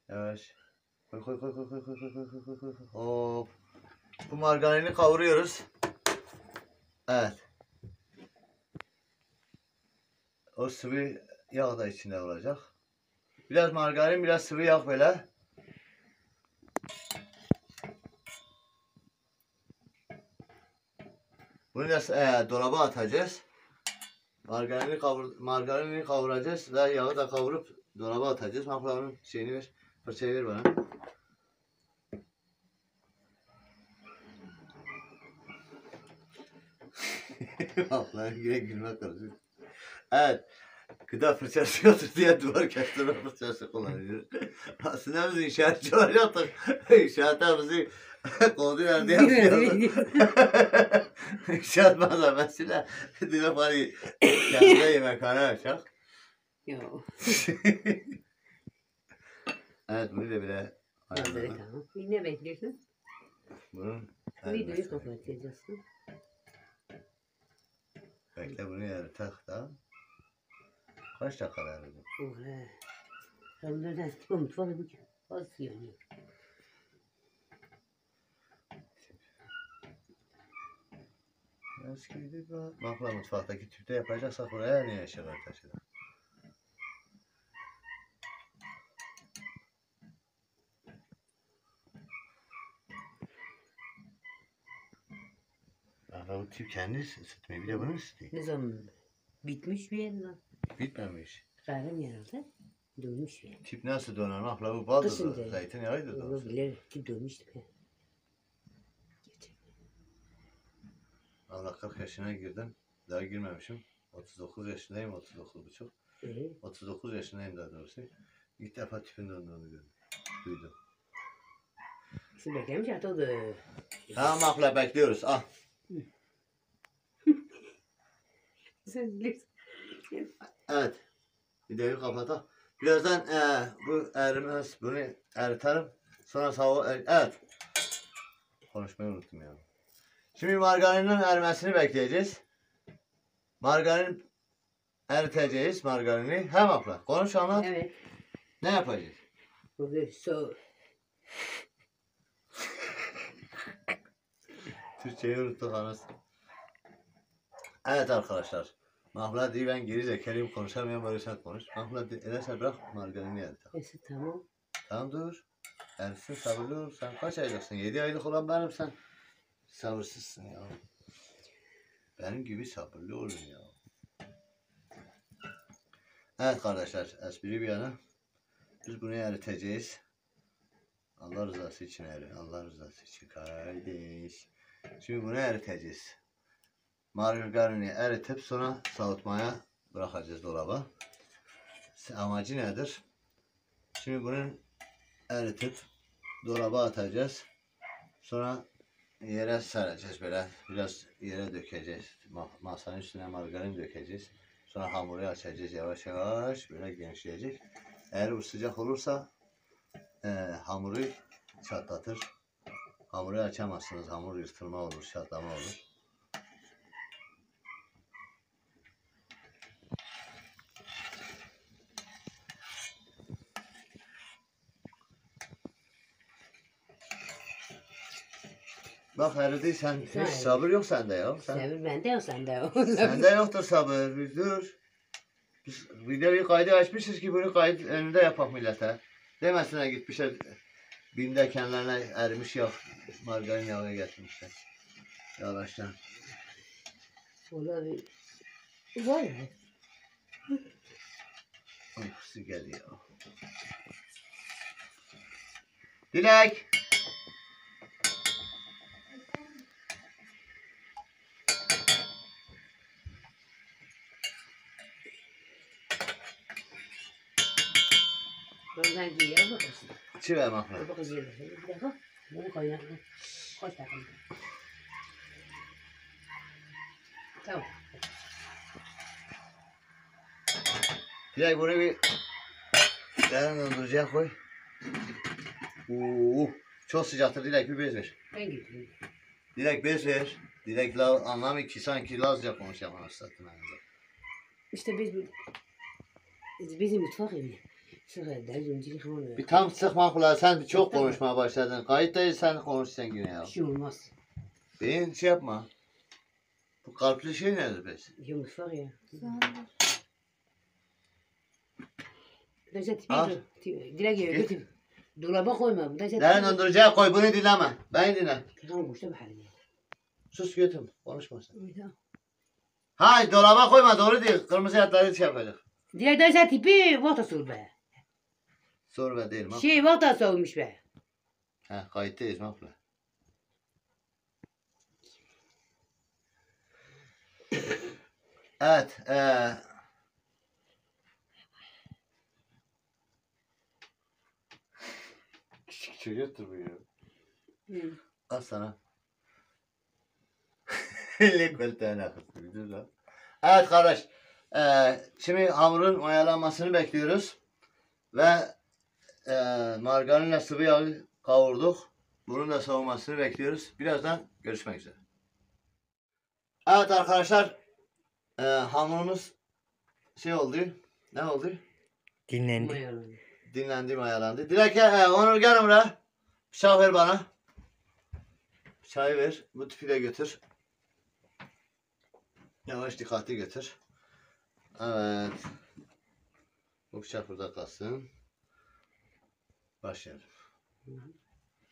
Speaker 1: Yavaş. Koy. Hop. Bu margarini kavuruyoruz. Evet. O sıvı yağ da içinde olacak. Biraz margarin, biraz sıvı yağ böyle. Bunu da dolaba atacağız. Margarini kavuracağız ve yağı da kavurup dolaba atacağız. Makarnanın şeyini ver. Fırçayı ver bana. Bak lan yine gülme karışık. Evet. Gıda fırçası yoktur diye duvar kestirme fırçası kullanıyor. Aslında biz inşaatçı olacaktık. İnşaatta bizi kovdular diye yapıyordu. İnşaat malzemesiyle diyor bari kendine yemekhane açacak.
Speaker 3: Yok.
Speaker 1: Evet bunu da bile
Speaker 3: Hazır
Speaker 1: ayarladım.
Speaker 3: tamam. Ne bekliyorsun?
Speaker 1: Bunun
Speaker 3: Videoyu
Speaker 1: erimesi.
Speaker 3: kapatacaksın.
Speaker 1: Bekle bunu yaratak da. Kaç dakika verdim?
Speaker 3: Oha. Sen nereden çıkıyor mutfağa bu ki? Az yanıyor.
Speaker 1: Eskiydi bu. Bakla mutfaktaki tüpte yapacaksak buraya niye eşyalar taşıdık? Bakla bu tüp kendi ısıtmıyor. Bir de bunu ısıtıyor.
Speaker 3: Ne zaman bitmiş bir yer lan.
Speaker 1: Bitmemiş.
Speaker 3: Kahvem herhalde. Dönmüş bir yer.
Speaker 1: Tüp nasıl döner? Bakla bu baldı.
Speaker 3: Kısınca.
Speaker 1: Zeytinyağıydı da.
Speaker 3: Olabilir ki dönmüştü.
Speaker 1: Allah 40 yaşına girdim. Daha girmemişim. 39 yaşındayım. 39,5. 39 yaşındayım daha doğrusu. İlk defa tüpün döndüğünü gördüm. Duydum.
Speaker 3: Şu beklemiş hatta o da.
Speaker 1: Tamam abla bekliyoruz. Al.
Speaker 3: Sen bilirsin.
Speaker 1: Evet. Videoyu kapatalım. Birazdan bu erimez. Bunu eriterim. Sonra evet. Konuşmayı unuttum ya. Şimdi margarinin erimesini bekleyeceğiz. Margarin eriteceğiz margarini. Hem abla. Konuş anlat.
Speaker 3: Evet.
Speaker 1: Ne yapacağız?
Speaker 3: Bugün
Speaker 1: Türkçeyi unuttuk anasını. Evet arkadaşlar. Mahmut diye ben geri zekalıyım konuşamıyorum böyle sen konuş. Mahmut ederse bırak margarini erite.
Speaker 3: neyse tamam.
Speaker 1: Tamam dur. Ersin sabırlı ol. Sen kaç aylıksın? 7 aylık olan benim sen. Sabırsızsın ya. Benim gibi sabırlı olun ya. Evet kardeşler espri bir yana. Biz bunu eriteceğiz. Allah rızası için Allah rızası için kardeş. Şimdi bunu eriteceğiz. Margarini eritip sonra soğutmaya bırakacağız dolaba. Amacı nedir? Şimdi bunun eritip dolaba atacağız. Sonra yere sereceğiz böyle. Biraz yere dökeceğiz. Masanın üstüne margarin dökeceğiz. Sonra hamuru açacağız yavaş yavaş böyle genişleyecek. Eğer bu sıcak olursa hamuru çatlatır. Hamuru açamazsınız. Hamur yırtılma olur, çatlama olur. Bak eridi sen hiç sabır yok sende ya.
Speaker 3: Sabır bende yok sende yok.
Speaker 1: Sende yoktur sabır. Biz dur. Biz videoyu kaydı açmışız ki bunu kayıt önünde yapak millete. Demesine gitmişler. Binde kendilerine erimiş yağ. Margarin yağı getirmişler. Yavaştan.
Speaker 3: Olabilir. Var mı?
Speaker 1: Uykusu geliyor. Dilek.
Speaker 3: Ben giyer bakasın.
Speaker 1: Çive mahmut.
Speaker 3: Bir bakız yerler. Bir dakika. Bunu kaynatın. Kaç dakika. Tamam.
Speaker 1: Dilek bunu bir derin dondurucuya koy. Çok sıcaktır Dilek bir bez ver.
Speaker 3: Ben gidiyorum.
Speaker 1: Dilek bez ver. Dilek anlamıyor ki sanki Lazca konuşamaz zaten.
Speaker 3: İşte bizim mutfak evi. Şurada önceki onu.
Speaker 1: Bir tam sıkma kulağı sen çok konuşmaya başladın. Kayıttayız sen konuşacaksın yine ya.
Speaker 3: Bir şey olmaz.
Speaker 1: Beyin şey yapma. Bu kalpli şey nedir be?
Speaker 3: Ya mutfak ya.
Speaker 4: Soğanlar.
Speaker 3: Necdet
Speaker 1: Al.
Speaker 3: Dilek ya götür. Dolaba koyma. Necdet.
Speaker 1: Derin dondurucuya koy bunu dinleme. Beni dinle.
Speaker 3: Tamam boşta bir halde.
Speaker 1: Sus götür. Konuşma sen.
Speaker 3: Tamam.
Speaker 1: Hayır dolaba koyma doğru değil. Kırmızı yatları şey yapacak.
Speaker 3: Dilek Necdet tipi vata sor be.
Speaker 1: Sor be değil mi?
Speaker 3: Vata sormuş be.
Speaker 1: Ha kayıttayız mahvle. Evet. Çocuktur bu ya.
Speaker 3: Hı.
Speaker 1: Al sana. Likvel tane kısmı. Evet kardeş. Şimdi hamurun mayalanmasını bekliyoruz. Ve margarinle sıvı yağı kavurduk. Bunun da soğumasını bekliyoruz. Birazdan görüşmek üzere. Evet arkadaşlar. Hamurumuz şey oldu. Ne oldu?
Speaker 2: Dinlendi.
Speaker 3: Mayalanıyor.
Speaker 1: Dinlendi, mayalandı. Dilek Onur gel buraya. Bıçak ver bana. Bıçağı ver. Bu tüpü de götür. Yavaş dikkatli götür. Evet. Bu bıçak burada kalsın. Başlayalım.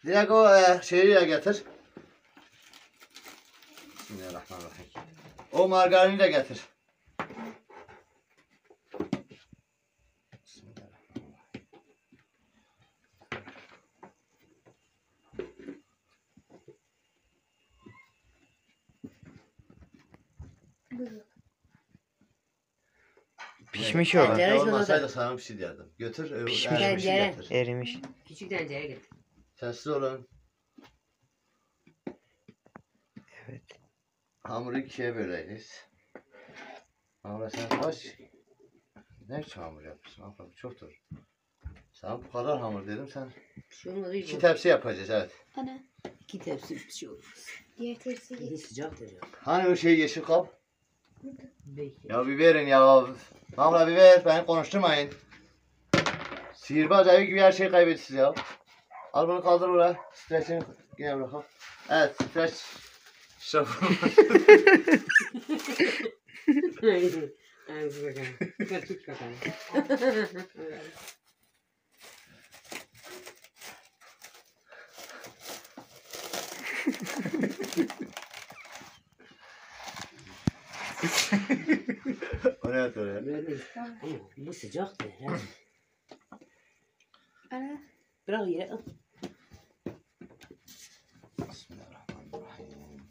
Speaker 1: Dilek o şeyi de getir. Bismillahirrahmanirrahim. O margarini de getir. Bismillahirrahmanirrahim.
Speaker 2: Pişmiş olan.
Speaker 3: Tencere
Speaker 1: Olmasaydı sana bir şey derdim. Götür.
Speaker 2: Pişmiş.
Speaker 1: erimişi
Speaker 3: Tencere.
Speaker 1: getir.
Speaker 2: Erimiş.
Speaker 3: Küçük tencere getir.
Speaker 1: Sessiz olun.
Speaker 2: Evet.
Speaker 1: Hamuru ikiye böleceğiz. Hamura sen kaç? Ne için hamur yapıyorsun? Abla çoktur. Sana bu kadar hamur dedim sen.
Speaker 3: Bir şey olmadı.
Speaker 1: İki tepsi yapacağız evet.
Speaker 4: Ana.
Speaker 3: 2 tepsi bir şey olmaz.
Speaker 4: Diğer tepsi
Speaker 3: Bir de
Speaker 4: geç.
Speaker 3: sıcaktır ya.
Speaker 1: Hani o şey yeşil kap?
Speaker 3: Belki.
Speaker 1: Ya bir verin ya. Abla bir ver. Beni konuşturmayın. Sihirbaz evi gibi her şeyi kaybettiniz ya. Al bunu kaldır buraya. Streçini yine bırakalım. Evet streç. Şafı.
Speaker 3: Hadi bakalım. Tut bakalım.
Speaker 1: O ne yapıyor ya?
Speaker 3: Böyle. Ama bu sıcaktır. Ha.
Speaker 4: Ana.
Speaker 3: Bırak yere al.
Speaker 1: Bismillahirrahmanirrahim.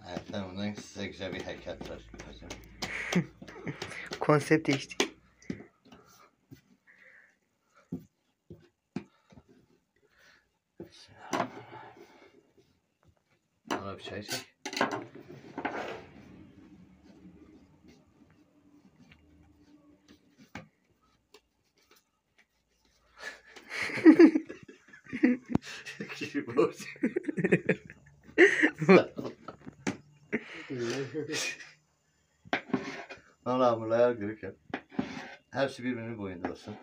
Speaker 1: Evet ben bundan size güzel bir heykel tıraş yapacağım.
Speaker 2: Konsept değişti.
Speaker 1: Bana bir çay çek. Gibi boş. Valla hamurlar görük ya. Hepsi birbirinin boyunda olsun.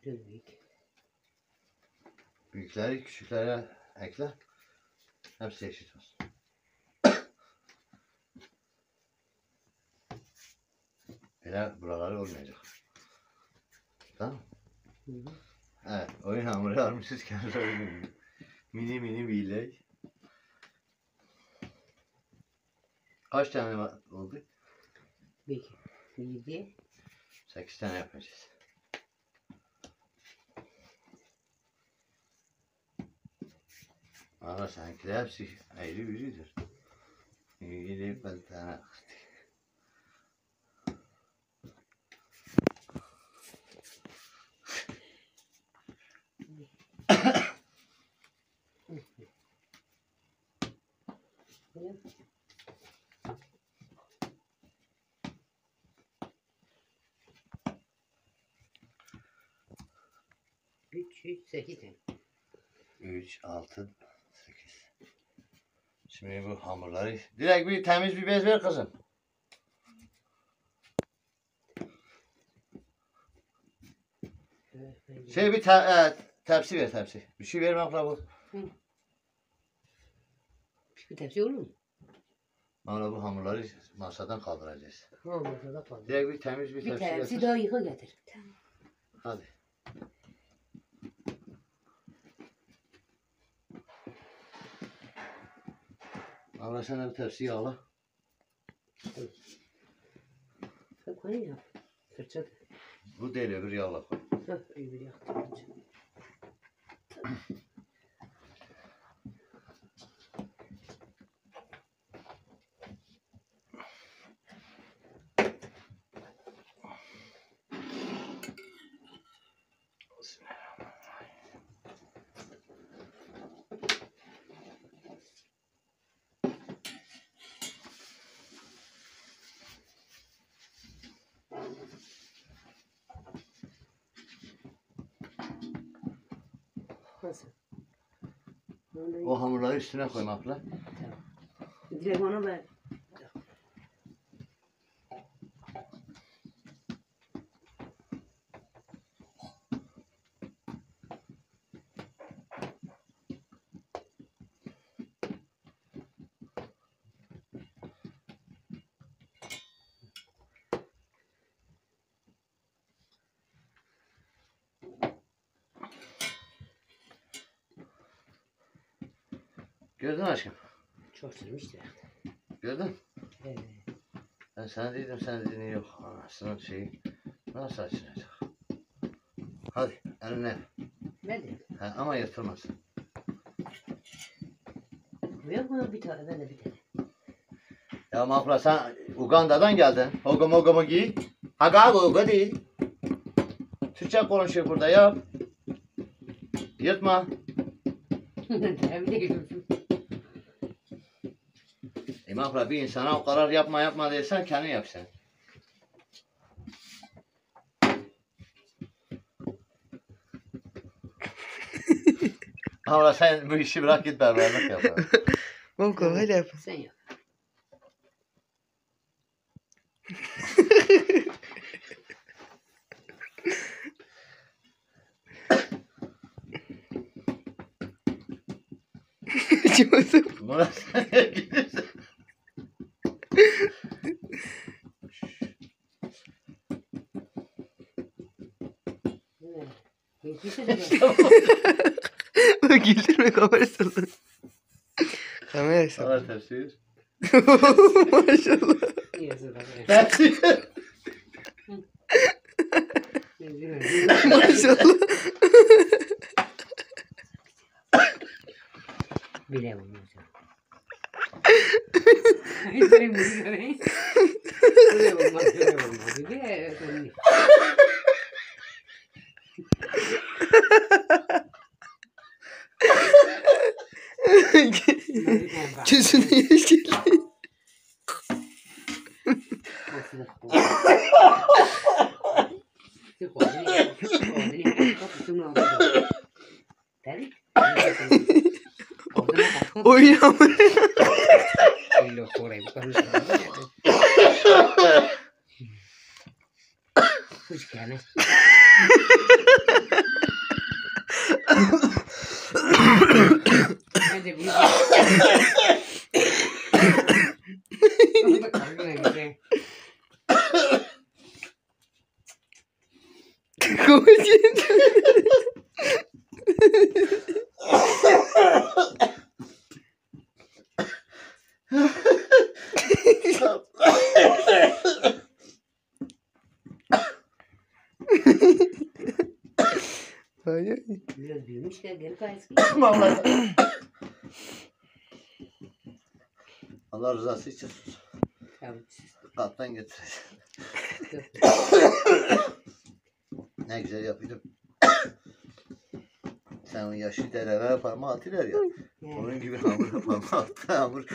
Speaker 3: Dönmek.
Speaker 1: Büyükleri küçüklere ekle. Hepsi eşit olsun. Böyle buraları olmayacak. Tamam.
Speaker 3: Hı hı.
Speaker 1: Evet, oyun hamuru almışız kendileri. Mini mini bir ilek. Kaç tane oldu?
Speaker 3: Belki. 7.
Speaker 1: 8 tane yapacağız. Valla sanki de hepsi ayrı biridir. Gidip ben tane
Speaker 3: Üç, 8 tane.
Speaker 1: 3, 6, 8. Şimdi bu hamurları direkt bir temiz bir bez ver kızım.
Speaker 3: Evet, bence.
Speaker 1: Şey bir tepsi ver tepsi. Bir şey vermekle bu.
Speaker 3: Bir tepsi olur mu?
Speaker 1: Valla bu hamurları masadan kaldıracağız.
Speaker 3: Ha, masada kaldı.
Speaker 1: Direkt bir temiz bir
Speaker 3: Bir
Speaker 1: tepsi
Speaker 3: tepsi
Speaker 1: getir.
Speaker 3: daha yıka getir.
Speaker 1: Hadi. Valla sen bir tepsi yağla.
Speaker 3: Sen koyun ya. Fırça.
Speaker 1: Bu değil öbür yağla koy.
Speaker 3: Hah, öbür yaktı. Nasıl?
Speaker 1: O hamurları üstüne koymakla.
Speaker 3: Direkt onu ver.
Speaker 1: Gördün mü aşkım?
Speaker 3: Çok sürmüştür.
Speaker 1: Gördün?
Speaker 3: Evet.
Speaker 1: Ben sana dedim, sen dedin yok. Anasının şeyi nasıl açılacak? Hadi eline.
Speaker 3: Ben de.
Speaker 1: Ha, ama yırtılmaz.
Speaker 3: Yok mu bir tane? Ben de bir tane.
Speaker 1: Ya Mahmut sen Uganda'dan geldin. Hogo mogo giy. Haga hogo değil. Türkçe konuşuyor burada yap. Yırtma.
Speaker 3: Ben değilim.
Speaker 1: Mahmut bir insana o karar yapma dersen kendin yap sen. Ama sen bu işi bırak git berberlik yap.
Speaker 2: Volkan hadi yap.
Speaker 3: Sen yap.
Speaker 1: Buna sen gidersin.
Speaker 2: Güldürme kamerası lan. Kamerası.
Speaker 1: Sana tefsir.
Speaker 2: Maşallah.
Speaker 1: Tefsir.
Speaker 2: Maşallah.
Speaker 3: Bile olmaz. Bile olmaz. Bile olmaz.
Speaker 2: Gözünü yeşil. Oynama. Kovacağım. Hayır.
Speaker 3: Biraz büyümüş ya geri kaysın.
Speaker 1: Allah rızası için
Speaker 3: Tamam.
Speaker 1: kaptan getireceğim. Ne güzel yapıyordum. Sen o yaşlı delelere parmağı atıyorlar ya. Onun gibi hamur parmağı attı hamur.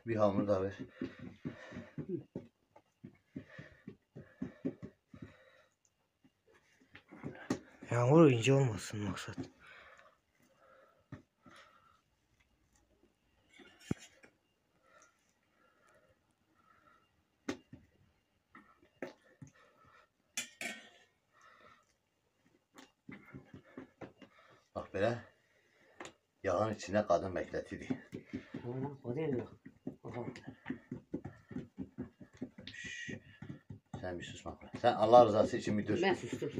Speaker 1: Bir hamur daha ver.
Speaker 2: Yağmur ince olmasın maksat.
Speaker 1: Bak böyle yağın içine kadın bekletildi.
Speaker 3: O değil mi?
Speaker 1: Sen bir sus bak. Sen Allah rızası için bir dur.
Speaker 3: Ben sustum.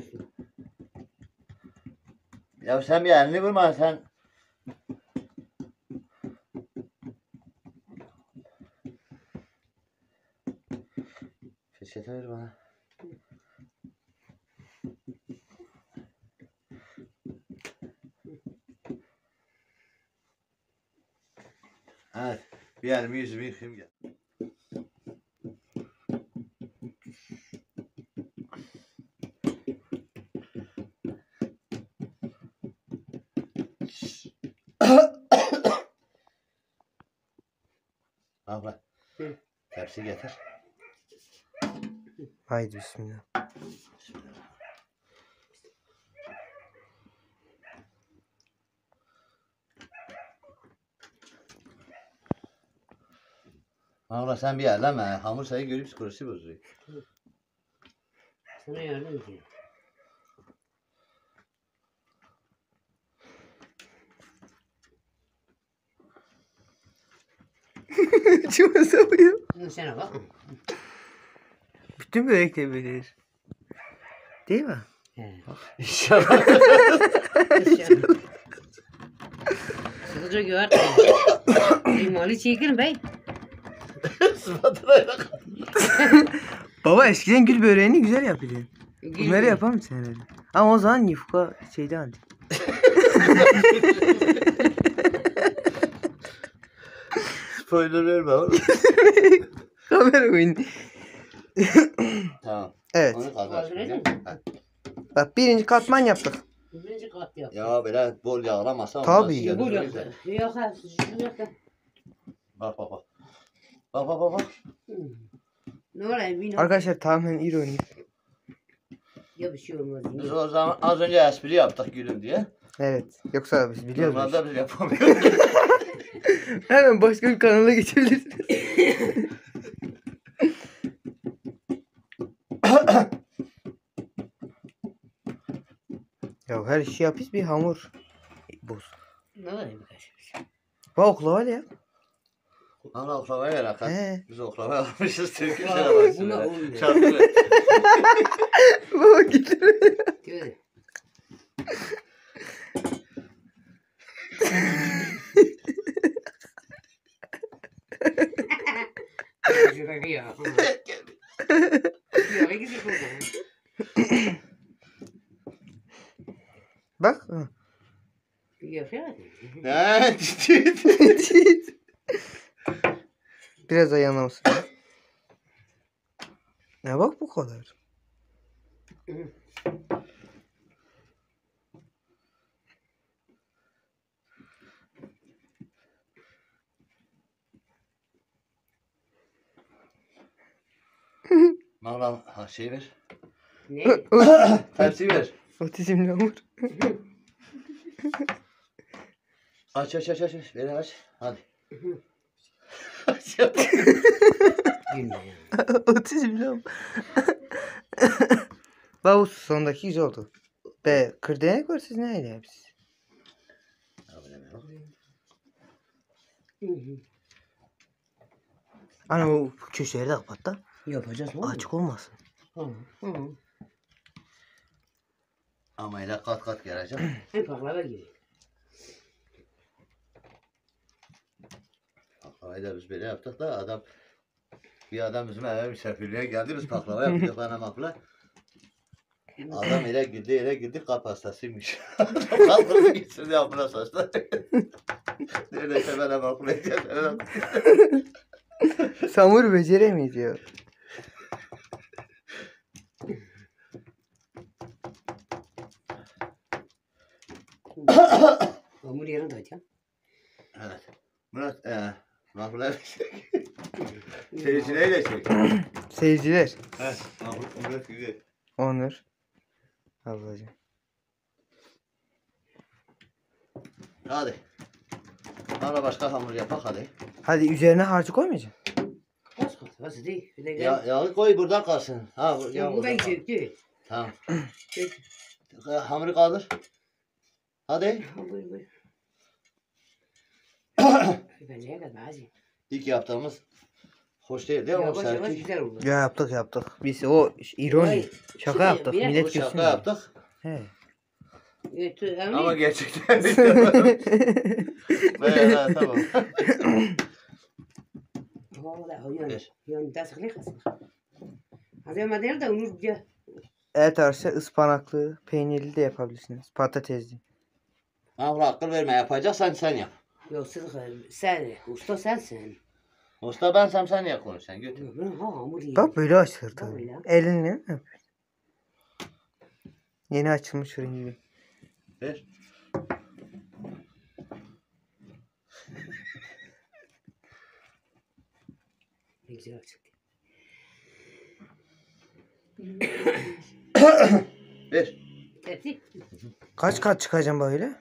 Speaker 1: Ya sen bir elini vurma sen. Peçete ver bana. Evet. Bir elimi yüzümü yıkayayım gel. Abla.
Speaker 3: Hı.
Speaker 1: Tepsi getir.
Speaker 2: Haydi bismillah.
Speaker 1: Abla sen bir yerleme. Hamur sayı görüp psikolojisi bozuyor.
Speaker 3: Sana yardım ediyorum.
Speaker 2: Çok sapıyor.
Speaker 3: Şimdi sana bak.
Speaker 2: Bütün börek de bilir. Değil mi?
Speaker 3: He.
Speaker 1: İnşallah.
Speaker 3: Sıkıca güvert. Limonu çekin bey.
Speaker 1: Sıfatına
Speaker 2: Baba eskiden gül böreğini güzel yapıyordun. Bunları
Speaker 3: Gül.
Speaker 2: yapar mısın herhalde? Ama o zaman yufka şeyde hani.
Speaker 1: Spoiler verme oğlum.
Speaker 2: Kamera oyunu.
Speaker 1: Tamam.
Speaker 2: Evet.
Speaker 1: Onu kaldır.
Speaker 3: Kaldıracak
Speaker 1: Ha.
Speaker 2: Bak birinci katman yaptık.
Speaker 3: Birinci kat yap.
Speaker 1: Ya böyle bol yağlamasa
Speaker 2: Tabii.
Speaker 1: olmaz.
Speaker 3: Bu yok.
Speaker 1: Güzel.
Speaker 3: Yok ha. Şunu yok da.
Speaker 1: Bak bak bak. Bak bak bak bak.
Speaker 3: Ne olayım bilmiyorum.
Speaker 2: Arkadaşlar tamamen ironi.
Speaker 3: Ya bir şey olmaz.
Speaker 1: Biz o zaman az önce espri yaptık gülüm diye.
Speaker 2: Evet. Yoksa biz biliyoruz. bu işi.
Speaker 1: Normalde biz yapamıyoruz.
Speaker 2: Hemen başka bir kanala geçebilirsiniz. Ya her işi yapıyoruz bir hamur. Boz.
Speaker 3: Ne olayım arkadaşlar.
Speaker 2: Bak oklava ya.
Speaker 1: Ana oklavaya ver Hakan.
Speaker 2: He.
Speaker 1: Biz oklavaya almışız. Türk'ü
Speaker 3: Vay,
Speaker 1: şuna baksın.
Speaker 3: buna
Speaker 1: hele.
Speaker 3: olmuyor.
Speaker 1: Şarkı ver.
Speaker 2: Baba getir.
Speaker 3: Gör. Şurada ya. Ya ikisi burada.
Speaker 2: Bak. Hı.
Speaker 3: Ya falan.
Speaker 1: He ciddi.
Speaker 2: Biraz da yanlamasın. Ne bak bu kadar.
Speaker 1: Mağlam ha şey ver.
Speaker 3: Ne?
Speaker 1: Tepsi ver.
Speaker 2: Otizmli hamur.
Speaker 1: Aç aç aç aç. aç. Beni aç. Hadi. Aç yap.
Speaker 3: Gülme ya.
Speaker 2: Otizmli hamur. Bak bu sondaki güzel oldu. Be kırdenek var siz neyle hepsi? Ana o köşeleri de kapat da.
Speaker 3: Yapacağız mı?
Speaker 2: Açık olmasın.
Speaker 3: Hı. Hı.
Speaker 1: Ama ile kat kat gelecek.
Speaker 3: Hep baklava gibi.
Speaker 1: Baklavayı da biz böyle yaptık da adam bir adam bizim eve misafirliğe geldi biz baklava yaptık bana makla. Adam ile girdi kalp hastasıymış. Kalkması gitsin diye ambulans hasta. Neredeyse ben makla edeceğim.
Speaker 2: Samur beceremiyor diyor.
Speaker 3: Hamur yarın da hocam.
Speaker 1: Evet. Murat makla seyircileri de çek.
Speaker 2: Seyirciler.
Speaker 1: Evet. Murat güzel.
Speaker 2: Onur. Ablacığım.
Speaker 1: Hadi. Bana başka hamur yapak hadi.
Speaker 2: Hadi üzerine harcı koymayacaksın.
Speaker 3: Az kaldı. Az değil. Bir de gel.
Speaker 1: Yağı koy burada kalsın. Ha bu
Speaker 3: Ya bu
Speaker 1: burada
Speaker 3: ben
Speaker 1: kalsın.
Speaker 3: çekti.
Speaker 1: Tamam.
Speaker 3: Çek.
Speaker 1: Hamuru kaldır. Hadi.
Speaker 3: Buyur buyur. Ben neye kadar hadi.
Speaker 1: İlk yaptığımız hoş değil değil mi? O
Speaker 3: Yavaş yavaş
Speaker 1: serpil.
Speaker 3: güzel oldu.
Speaker 2: Ya yaptık. Biz o ironi.
Speaker 3: Vay.
Speaker 2: Şaka
Speaker 3: Şimdi
Speaker 2: yaptık.
Speaker 3: bir-
Speaker 2: Millet
Speaker 1: O
Speaker 2: gülsün.
Speaker 1: şaka
Speaker 2: diye.
Speaker 1: yaptık.
Speaker 2: He.
Speaker 3: Evet,
Speaker 1: Ama
Speaker 3: ama
Speaker 1: gerçekten biz yapmadık. Evet, tamam.
Speaker 3: valla o yan
Speaker 1: Ver.
Speaker 3: yan tasıklı kasık. Hadi ama değil de onu ya.
Speaker 2: Evet arkadaşlar ıspanaklı, peynirli de yapabilirsiniz. Patatesli.
Speaker 1: Hamur akıl verme yapacaksan sen yap.
Speaker 3: Yok sıdık sen usta sensin.
Speaker 1: Usta bensem sen yap konuş sen götür.
Speaker 3: Ha hamur iyi.
Speaker 2: Bak böyle açılır tabii.
Speaker 3: Böyle.
Speaker 2: Elinle mi yapıyorsun? Yeni açılmış fırın gibi.
Speaker 1: Ver.
Speaker 3: güzel çıktı.
Speaker 1: Ver.
Speaker 3: Tepsi.
Speaker 2: Kaç kat çıkacağım böyle?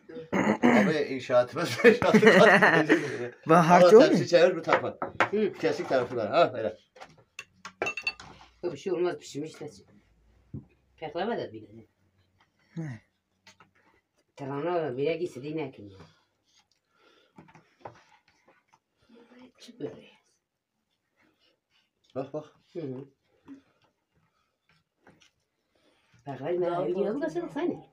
Speaker 1: Abi inşaatımız inşaatı.
Speaker 2: Ben harç
Speaker 1: Ama
Speaker 2: olmuyor.
Speaker 1: tepsi çevir bu tarafa.
Speaker 3: Hı.
Speaker 1: Kesik tarafı var. Ha böyle.
Speaker 3: Bir şey olmaz pişmiş de. Pekleme de bile.
Speaker 2: Ne?
Speaker 3: Tarhana bile gitsin yine kim ya. Çık böyle.
Speaker 1: Bak bak.
Speaker 3: Hı hı. Pekleme ben videoyu da sen sen.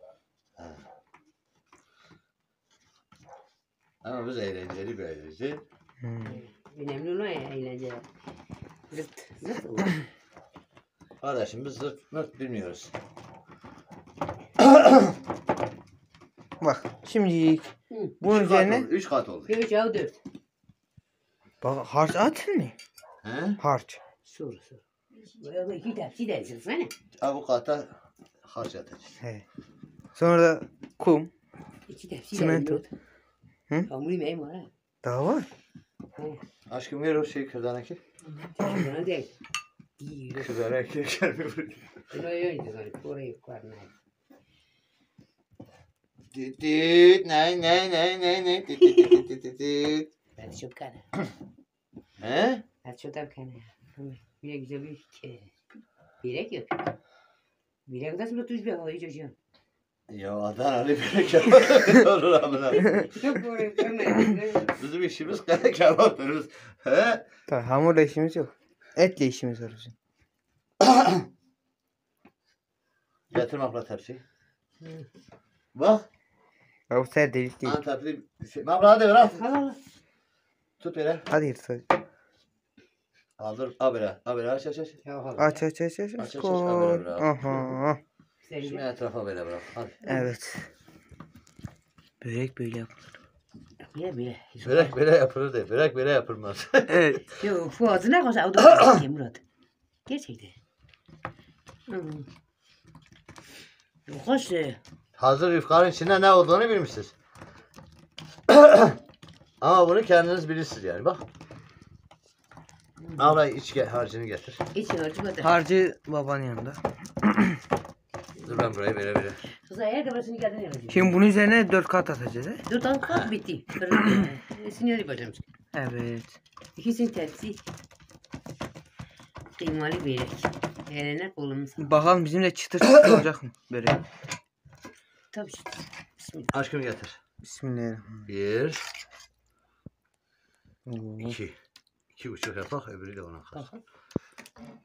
Speaker 1: Ama biz eğlenceli bir eğlence.
Speaker 3: Önemli olan eğlence. Zırt zırt olur.
Speaker 1: Kardeşim biz zırt mırt bilmiyoruz.
Speaker 2: Bak şimdi bunun
Speaker 1: Üç kat
Speaker 2: üzerine
Speaker 1: oldu, 3 kat oldu.
Speaker 3: Bir üç av dört.
Speaker 2: bak harç atın mı?
Speaker 1: He?
Speaker 2: Harç.
Speaker 3: Soru. Böyle iki tepsi de zırsana.
Speaker 1: Ha bu kata harç atacağız.
Speaker 2: He. Sonra da kum.
Speaker 3: İki tepsi
Speaker 2: Çimento.
Speaker 3: de.
Speaker 2: Hı?
Speaker 3: Hamuru yemeğim var ha.
Speaker 2: Daha var.
Speaker 1: Aşkım ver o şey kırdanaki.
Speaker 3: Bana değil. İyi.
Speaker 1: Kırdanaki gelmiyor.
Speaker 3: Oraya öyle. Oraya yukarı.
Speaker 1: Dit ne dit.
Speaker 3: Ben çok kana.
Speaker 1: He?
Speaker 3: Ben çok da kana. Bir de güzel bir bilek yapıyor. Bilek nasıl bir havayı çocuğum.
Speaker 1: Ya Adanalı bir kebap olur amına.
Speaker 3: Çok oraya koymayın.
Speaker 1: Bizim işimiz kara kebap veriyoruz. He?
Speaker 2: Tabii hamurla işimiz yok. Etle işimiz var bizim.
Speaker 1: Getir mabla tepsi. Bak.
Speaker 2: Ya bu ser delik değil.
Speaker 1: Antepli mabla hadi ver al.
Speaker 3: Allah.
Speaker 1: Tut böyle.
Speaker 2: Hadi yırt hadi.
Speaker 1: Aldır. Al böyle. Al böyle aç.
Speaker 2: Aç aç
Speaker 1: Aç,
Speaker 2: aç aç.
Speaker 1: aç,
Speaker 2: Koy.
Speaker 1: aç,
Speaker 2: Aha.
Speaker 1: Şimdi etrafa böyle bırak. Hadi.
Speaker 2: Evet. Börek böyle yapılır.
Speaker 3: Bile.
Speaker 1: Börek böyle yapılır değil. Börek böyle yapılmaz.
Speaker 2: Evet.
Speaker 3: Yo, fuatına koysa o da ki Murat. Gerçekten. Hoş.
Speaker 1: Hazır yufkanın içinde ne olduğunu bilmişsiniz. Ama bunu kendiniz bilirsiniz yani bak. Al iç harcını getir.
Speaker 3: İçin harcı da.
Speaker 2: Harcı babanın yanında.
Speaker 1: Dur ben burayı böyle.
Speaker 3: Kıza eğer kabrasını geldin yapacağım.
Speaker 2: Şimdi bunun üzerine 4 kat atacağız he?
Speaker 3: 4 tane kat bitti. Sinir yapacağım.
Speaker 2: Evet.
Speaker 3: İkisini tepsi. Kıymalı börek. Eline kolunu sağ.
Speaker 2: Bakalım bizimle çıtır çıtır olacak mı börek?
Speaker 3: Tabii ki. Bismillah.
Speaker 1: Aşkım getir.
Speaker 2: Bismillahirrahmanirrahim.
Speaker 1: 1,
Speaker 2: Oo.
Speaker 1: 2. 2,5 yapak öbürü de ona kalır.
Speaker 3: Bakın.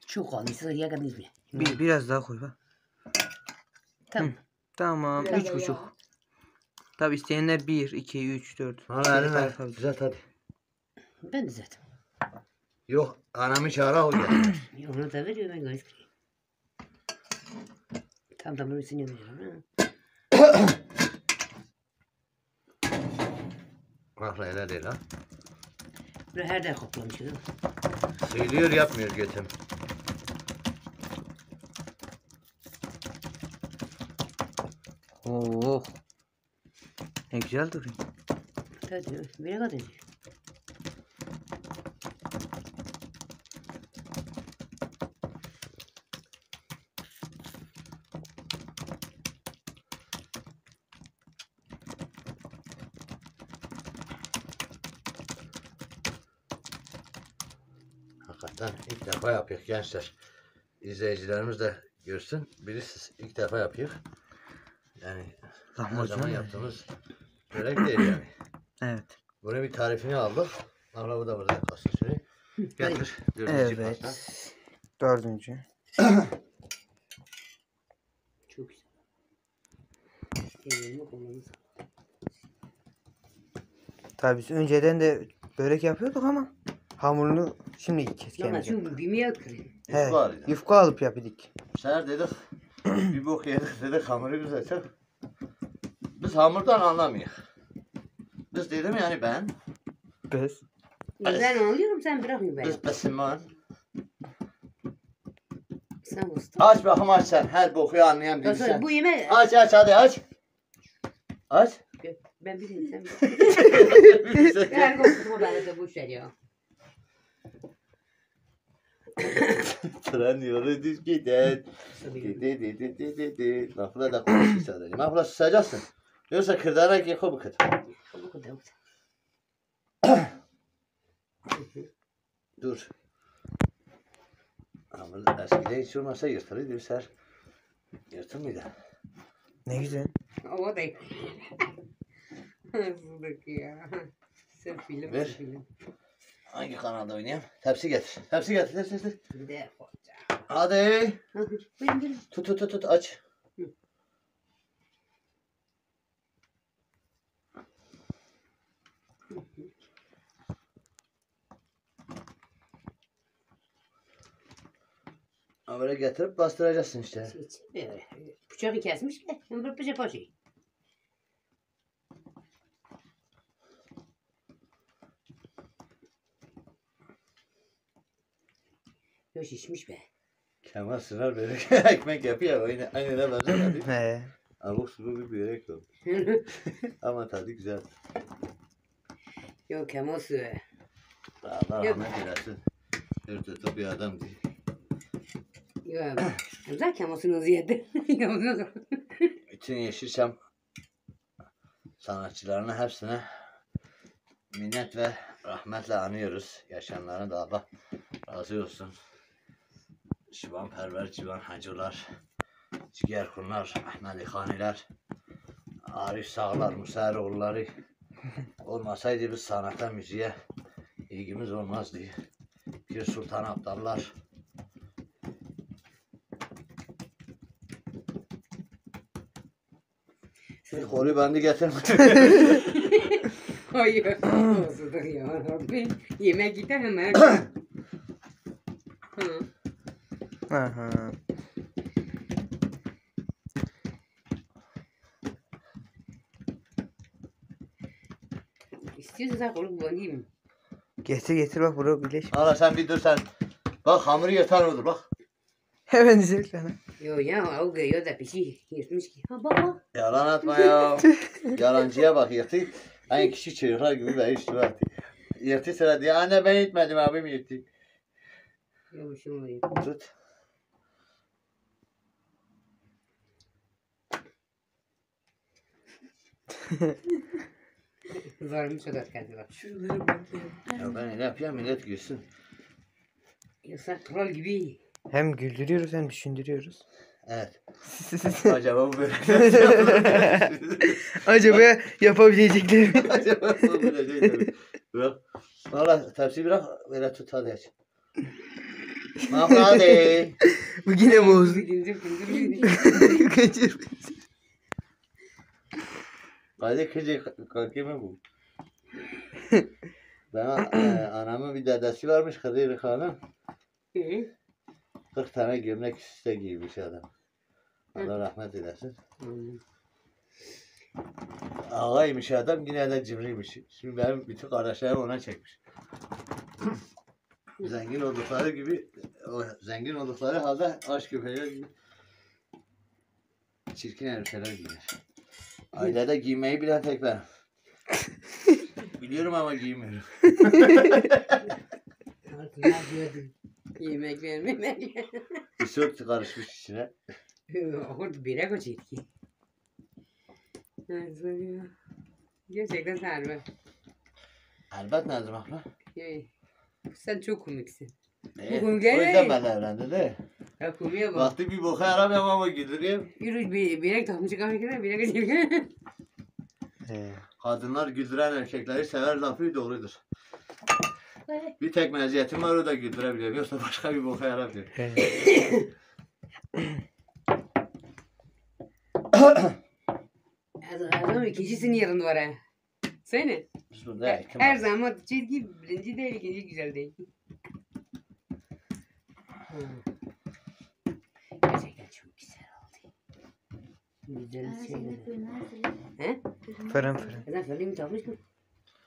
Speaker 3: Çok oldu. Size yakadınız mı?
Speaker 2: Biraz daha koy bak.
Speaker 3: Tamam.
Speaker 2: Tamam.
Speaker 3: Biraz
Speaker 2: 3,5. Tabi isteyenler 1, 2, 3, 4.
Speaker 1: Bana elini ver. Güzel hadi.
Speaker 3: Ben de zaten.
Speaker 1: Yok anamı çağıra o getir.
Speaker 3: Onu da veriyor ben göz kırayım. Tam bunu sinir veriyorum.
Speaker 1: Bak öyle değil ha.
Speaker 3: Bunu her der koplamış.
Speaker 1: Sıyılıyor yapmıyor götüm.
Speaker 2: Oh. Ne güzel duruyor.
Speaker 3: Tabii. Bir kadar.
Speaker 1: Hakikaten ilk defa yapıyor gençler. İzleyicilerimiz de görsün. Bilirsiniz ilk defa yapıyor. Yani her
Speaker 2: Lahmacun
Speaker 1: zaman
Speaker 2: ne?
Speaker 1: yaptığımız börek değil yani.
Speaker 2: Evet.
Speaker 1: Bunun bir tarifini aldık. Allah bu da burada kalsın şöyle. Getir. Dördüncü
Speaker 2: Evet.
Speaker 1: pasta.
Speaker 2: Dördüncü.
Speaker 3: Çok güzel. Elini kolunu sağ.
Speaker 2: Tabi biz önceden de börek yapıyorduk ama hamurunu şimdi
Speaker 3: Ama
Speaker 2: keseceğiz.
Speaker 3: şu bilmeye kırayım.
Speaker 2: He,
Speaker 1: Yufka var ya.
Speaker 2: yufka alıp yapıyorduk.
Speaker 1: Seher dedik. Bir bok yedik dedik hamuru güzel çek. Biz hamurdan anlamıyoruz. Biz dedim yani ben.
Speaker 2: Biz.
Speaker 3: Ben anlıyorum sen bırakmıyor beni.
Speaker 1: Biz besimman.
Speaker 3: Sen usta.
Speaker 1: Aç bakım aç sen. Her bokuyu anlayan
Speaker 3: Dostlar,
Speaker 1: bilsen.
Speaker 3: bu yemeği
Speaker 1: Aç hadi aç. Aç.
Speaker 3: ben bileyim sen.
Speaker 1: Bilsen.
Speaker 3: Her kokutma bana da boş ver ya.
Speaker 1: Tren yolu düz gider. Mahfula da konuşuyor sadece. Mahfula susacaksın. Yoksa kırdarak yıkı bu kıt.
Speaker 3: Bu kadar.
Speaker 1: Dur. Ama eskiden hiç olmasa yırtılıydı bir ser. Yırtıl mıydı?
Speaker 2: Ne güzel.
Speaker 3: O da. Nasıldık ya. Sen film.
Speaker 1: Ver.
Speaker 3: Film.
Speaker 1: Hangi kanalda oynayayım? Tepsi getir. Tepsi getir. Getir.
Speaker 3: Bir de hoca.
Speaker 1: Hadi.
Speaker 3: Buyurun buyurun.
Speaker 1: Tut aç. Böyle getirip bastıracaksın işte.
Speaker 3: Böyle. Bıçağı kesmiş ki. Ben bir bıçak başı. Yok şişmiş be.
Speaker 1: Kemal Sınar böyle ekmek yapıyor. Aynı ne benzemedi.
Speaker 2: He.
Speaker 1: Abuk subuk bir börek oldu. Ama tadı güzel.
Speaker 3: Yok Kemal Suyu.
Speaker 1: Allah
Speaker 3: Yok.
Speaker 1: rahmet eylesin. Hırtıtı bir adamdı.
Speaker 3: Yok. Güzel Kemal Suyu'nu yedi. Yok.
Speaker 1: Bütün Yeşilçam sanatçılarını hepsine minnet ve rahmetle anıyoruz. Yaşayanların da Allah razı olsun. Şivan Perver, Civan Hacılar, Ciger Kunlar, Ahmet Khaniler, Arif Sağlar, Musa Eroğulları olmasaydı biz sanata, müziğe ilgimiz olmazdı. Pir Sultan Abdallar, bir kolu bendi getirme.
Speaker 3: Hayır. Olsun ya Rabbi. Yemek gider hemen. Hı.
Speaker 2: Aha.
Speaker 3: İstiyorsan kolu kullanayım.
Speaker 2: Getir bak bura birleş.
Speaker 1: Hala sen bir dur sen. Bak hamuru yırtan olur bak.
Speaker 2: Hemen izledik lan.
Speaker 3: Yok ya o görüyor da bir şey yırtmış ki. Ha baba.
Speaker 1: Yalan atma ya. Yalancıya bak yırtı. Aynı küçük çocuklar gibi ben üstüme attı. Yırtı sıra diye anne ben itmedim abim yırttı.
Speaker 3: Yok bir şey oluyor.
Speaker 1: Tut.
Speaker 3: Varmış o da kendiler.
Speaker 2: Şuraları bak.
Speaker 1: Ya ben ne yapayım millet gülsün.
Speaker 3: Yoksa kral gibi.
Speaker 2: Hem güldürüyoruz hem düşündürüyoruz.
Speaker 1: Evet. Acaba bu böyle nasıl yapılır?
Speaker 2: Acaba yapabileceklerim.
Speaker 1: Acaba bu böyle değil mi? Bırak. Valla tepsiyi bırak. Böyle tut hadi aç. Mahmut hadi.
Speaker 2: Bu yine bozdu. Kaçır.
Speaker 1: Hadi kızı kalkayım bu. Ben anamın bir dedesi varmış Kadir Hanım. 40 tane gömlek üst üste giymiş adam. Allah rahmet eylesin. Ağaymış adam yine de cimriymiş. Şimdi benim bütün kardeşlerim ona çekmiş. Zengin oldukları gibi, zengin oldukları halde aşk köpeği gibi çirkin elbiseler giyer. Ailede giymeyi bilen tek ben. Biliyorum ama giymiyorum.
Speaker 3: Altına diyordum. Yemek vermemek.
Speaker 1: Isot karışmış içine.
Speaker 3: Orada bire koçuydu ki. Nasıl ya? Gerçekten sarma.
Speaker 1: Elbet Nazım abla.
Speaker 3: Sen çok komiksin.
Speaker 1: O
Speaker 3: gene-
Speaker 1: yüzden ben evlendi de.
Speaker 3: Ya komiğe bak.
Speaker 1: Vakti bir boka yaramıyorum ama güldürüyorum.
Speaker 3: Yürü bire takmış çıkarken bire koçuydu.
Speaker 1: Kadınlar güldüren erkekleri sever lafı doğrudur. Bir tek meziyetim var o da güldürebiliyorum. Yoksa başka bir boka yaramıyor.
Speaker 3: Adam ikincisinin yerinde var ha. Söyle.
Speaker 1: Biz bunda
Speaker 3: Her zaman çizgi birinci değil ikinci güzel değil. Gerçekten çok güzel oldu. Güzel şeyler. He?
Speaker 2: Fırın.
Speaker 3: Neden söyleyeyim tapmış mı?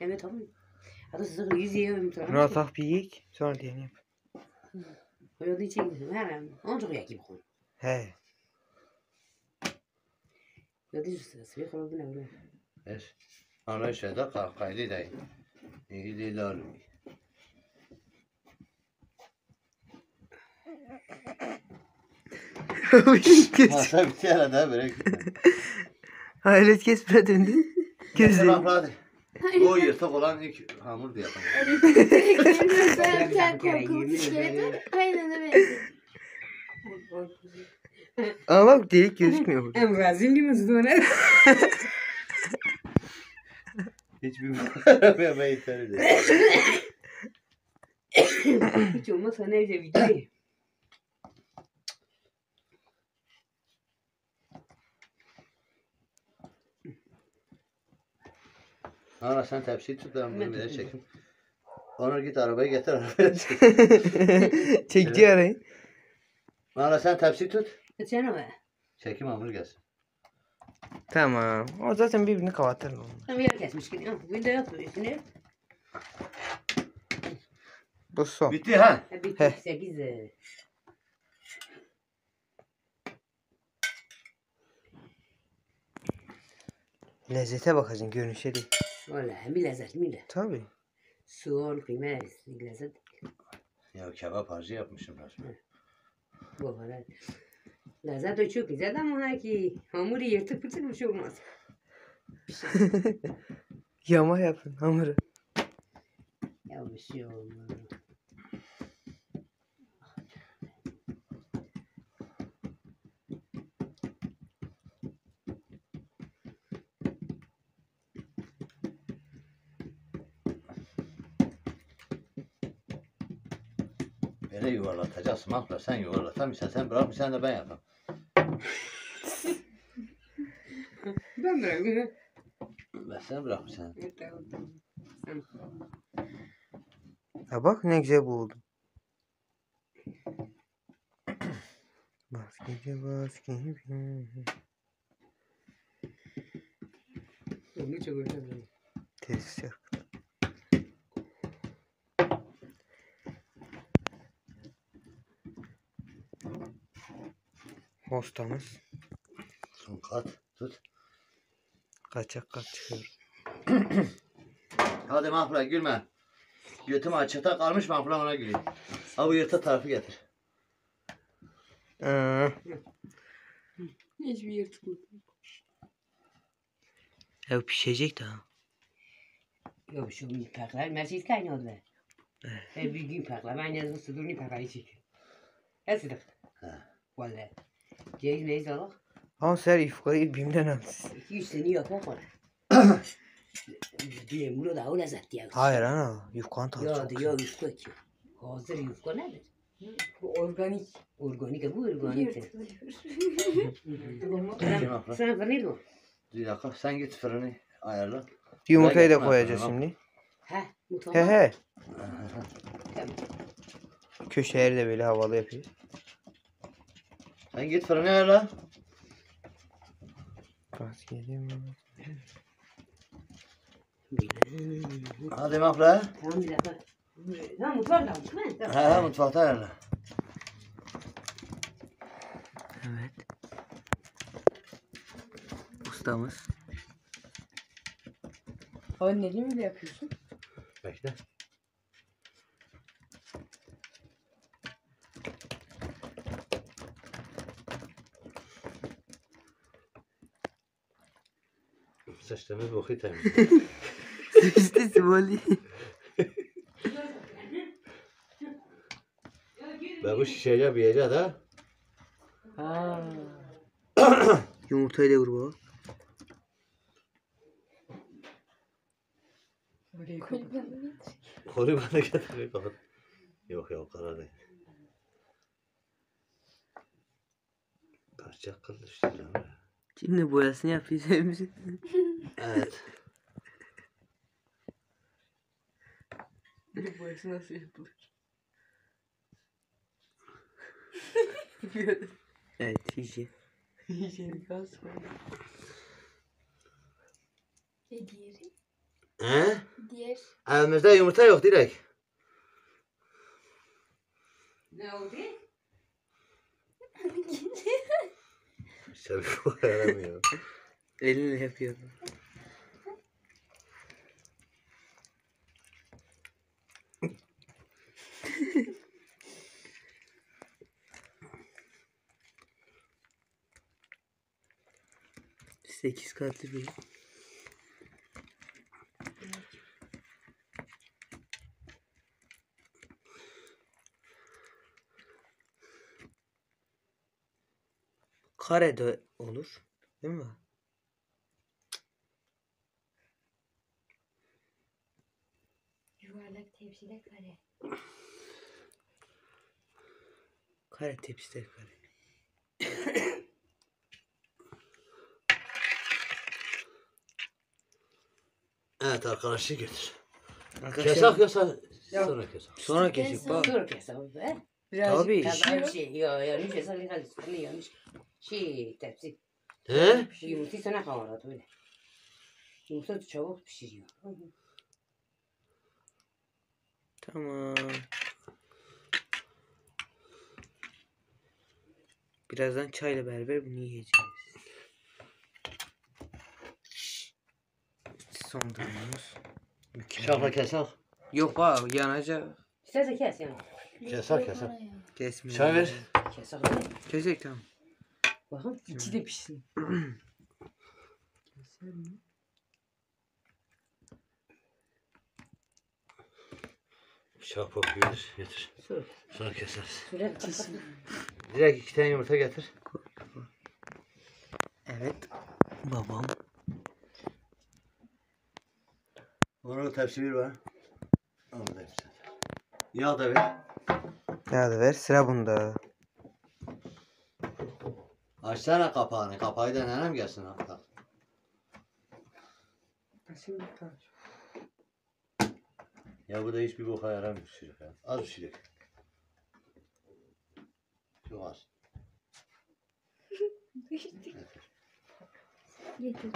Speaker 3: Evet tapmış. Hatta size 100 yiyor mu tapmış?
Speaker 2: Bunu atak bir yiyik. Sonra diğerini yap.
Speaker 3: Koyduğu için her an. Onu çok yakayım konu.
Speaker 2: He.
Speaker 3: Ya da sırası bir konu ne öyle.
Speaker 1: Evet. Ana şeyde kaydı da iyi değil abi. Masa bitti herhalde börek.
Speaker 2: Hayret kesme döndü.
Speaker 1: Getir
Speaker 2: Gözleri.
Speaker 1: Mahmut hadi. O yırtık olan ilk hamur diye yapalım.
Speaker 4: Sen korkulmuş kere aynen öyle.
Speaker 2: Ama bak delik gözükmüyor burada.
Speaker 3: Hem razıyım değil mi Zıdvan'a?
Speaker 1: Hiçbir malzeme ben yeterli değil.
Speaker 3: Hiç olmazsa neyse videoyu.
Speaker 1: Ana sen tepsiyi tut ben bunu bir de çekeyim. Onur git arabayı getir arabaya çek.
Speaker 2: Çekti arayı.
Speaker 1: Ana sen tepsiyi tut.
Speaker 3: Sen ama.
Speaker 1: Çekim hamur gelsin.
Speaker 2: Tamam. O zaten birbirini kapatır.
Speaker 3: Tam yer kesmiş gibi. Bugün de yapıyor üstüne.
Speaker 2: Bu son.
Speaker 1: Bitti ha.
Speaker 3: Bitti 8.
Speaker 2: Lezzete bakacaksın, görünüşe değil.
Speaker 3: Valla hem bir lezzet mi de.
Speaker 2: Tabii.
Speaker 3: Soğan, kıymet, lezzet.
Speaker 1: Ya kebap harcı yapmışım resmen.
Speaker 3: Bu kadar. Lezzet de çok güzel ama ki hamuru yırtık pırtık bir şey olmaz.
Speaker 2: Yama yapın hamuru.
Speaker 3: Ya bir şey olmaz.
Speaker 1: Böyle yuvarlatacaksın Mahmut sen yuvarlatamıyorsan sen bırakmışsan da ben yapayım.
Speaker 3: Ben bırakayım.
Speaker 1: Ben sen bırakmışsan.
Speaker 2: Ha bak ne güzel bu oldu. Basketi basketi.
Speaker 3: Onu çok önemli.
Speaker 2: Ters çark. Postamız
Speaker 1: Son kat tut.
Speaker 2: kaçak kat çıkıyor.
Speaker 1: Hadi Mahmut gülme. Götüm açıkta kalmış Mahmut ona gülüyor. Ha bu yırtık tarafı getir.
Speaker 4: Hiçbir yırtık yok.
Speaker 2: Ya pişecek daha.
Speaker 3: Yok şu paklar mercedes kaynıyordu be. Bir gün paklar ben yazıp sudurunu paklayı çekiyor. Ya sıdık. Valla. Ceyiz neyiz alak?
Speaker 2: Ama sen ifkayı BİM'den al.
Speaker 3: 2-3 sene yapak var. Diye bunu da o lezzet diye.
Speaker 2: Hayır ana. Yufkan tadı
Speaker 3: Ya
Speaker 2: çok
Speaker 3: diyor
Speaker 2: güzel.
Speaker 3: yufka ki. Hazır yufka nedir?
Speaker 4: Bu organik.
Speaker 3: Organik bu organik.
Speaker 1: Mahmut.
Speaker 3: Sen fırını mı?
Speaker 1: Bir dakika sen git fırını ayarla.
Speaker 2: Yumurtayı da
Speaker 1: Yapma,
Speaker 2: koyacağız
Speaker 1: tamam.
Speaker 2: şimdi.
Speaker 3: He mutfağa.
Speaker 2: He he.
Speaker 3: Tamam.
Speaker 2: Köşeleri de böyle havalı yapıyor.
Speaker 1: Sen git fırını ayarla.
Speaker 2: Basketim.
Speaker 1: Hadi Mahmut.
Speaker 3: Tamam bir dakika. Tamam mutfağa da mı?
Speaker 1: He mutfakta ayarla.
Speaker 2: Evet. Ustamız.
Speaker 4: Anneli mi de yapıyorsun?
Speaker 1: Bekle. Sıçtığımız boku temiz.
Speaker 2: İşte simoli.
Speaker 1: Ve bu şişece bir yere de
Speaker 2: Yumurtayı da vur baba.
Speaker 1: koru bana getirmek olur. Yok ya o kadar değil. Parça akıllı işte.
Speaker 2: Şimdi boyasını yapıyoruz hepimizi.
Speaker 1: Evet.
Speaker 4: Bir boyası nasıl yapılır?
Speaker 2: Evet iyice.
Speaker 4: Hijyenik az var. Diğeri?
Speaker 1: He?
Speaker 4: Diğer.
Speaker 1: Elimizde yumurta yok direkt.
Speaker 3: Ne oldu?
Speaker 1: İşte bir bu yaramıyor.
Speaker 2: Elinle yapıyor. 8 katlı bir. Kare de olur. Değil mi?
Speaker 4: Yuvarlak tepside kare.
Speaker 2: Kare tepside kare.
Speaker 1: Evet arkadaşlar getir.
Speaker 2: Arkadaşlar
Speaker 1: Kesak yoksa
Speaker 3: Yok.
Speaker 1: sonra kesak.
Speaker 2: sonra kesik bak.
Speaker 3: Dur kesin be.
Speaker 4: Birazcık
Speaker 2: Tabii.
Speaker 3: Tamam bir şey. Ya yanlış kesin ne kadar sıkıntı yanlış. Şey tepsi.
Speaker 1: He?
Speaker 3: Yumurtayı sana kavaradı öyle. Yumurta çabuk pişiriyor.
Speaker 2: Tamam. Birazdan çayla beraber bunu yiyeceğiz. Son durumumuz.
Speaker 1: Bıçakla kesak.
Speaker 2: Yok bak yanacak.
Speaker 3: İsterse kes yani.
Speaker 1: Kesak kesak.
Speaker 2: Kesmiyor.
Speaker 1: Çay ver.
Speaker 3: Kes öyle.
Speaker 2: Kesek tamam.
Speaker 3: Bakın.
Speaker 4: İçi de pişsin.
Speaker 1: Bıçak kokuyor. Getir.
Speaker 3: Sür.
Speaker 1: Sonra keseriz.
Speaker 3: Süre
Speaker 1: Direkt 2 tane yumurta getir.
Speaker 2: Evet. Babam.
Speaker 1: Onu tepsi bir var. Onu da tepsi. Yağ da ver.
Speaker 2: Ya da ver sıra bunda.
Speaker 1: Açsana kapağını. Kapağı da nenem gelsin hatta. Ya bu da hiçbir boka yaramıyor çocuk ya. Az bir şey. Çok az.
Speaker 4: Getir.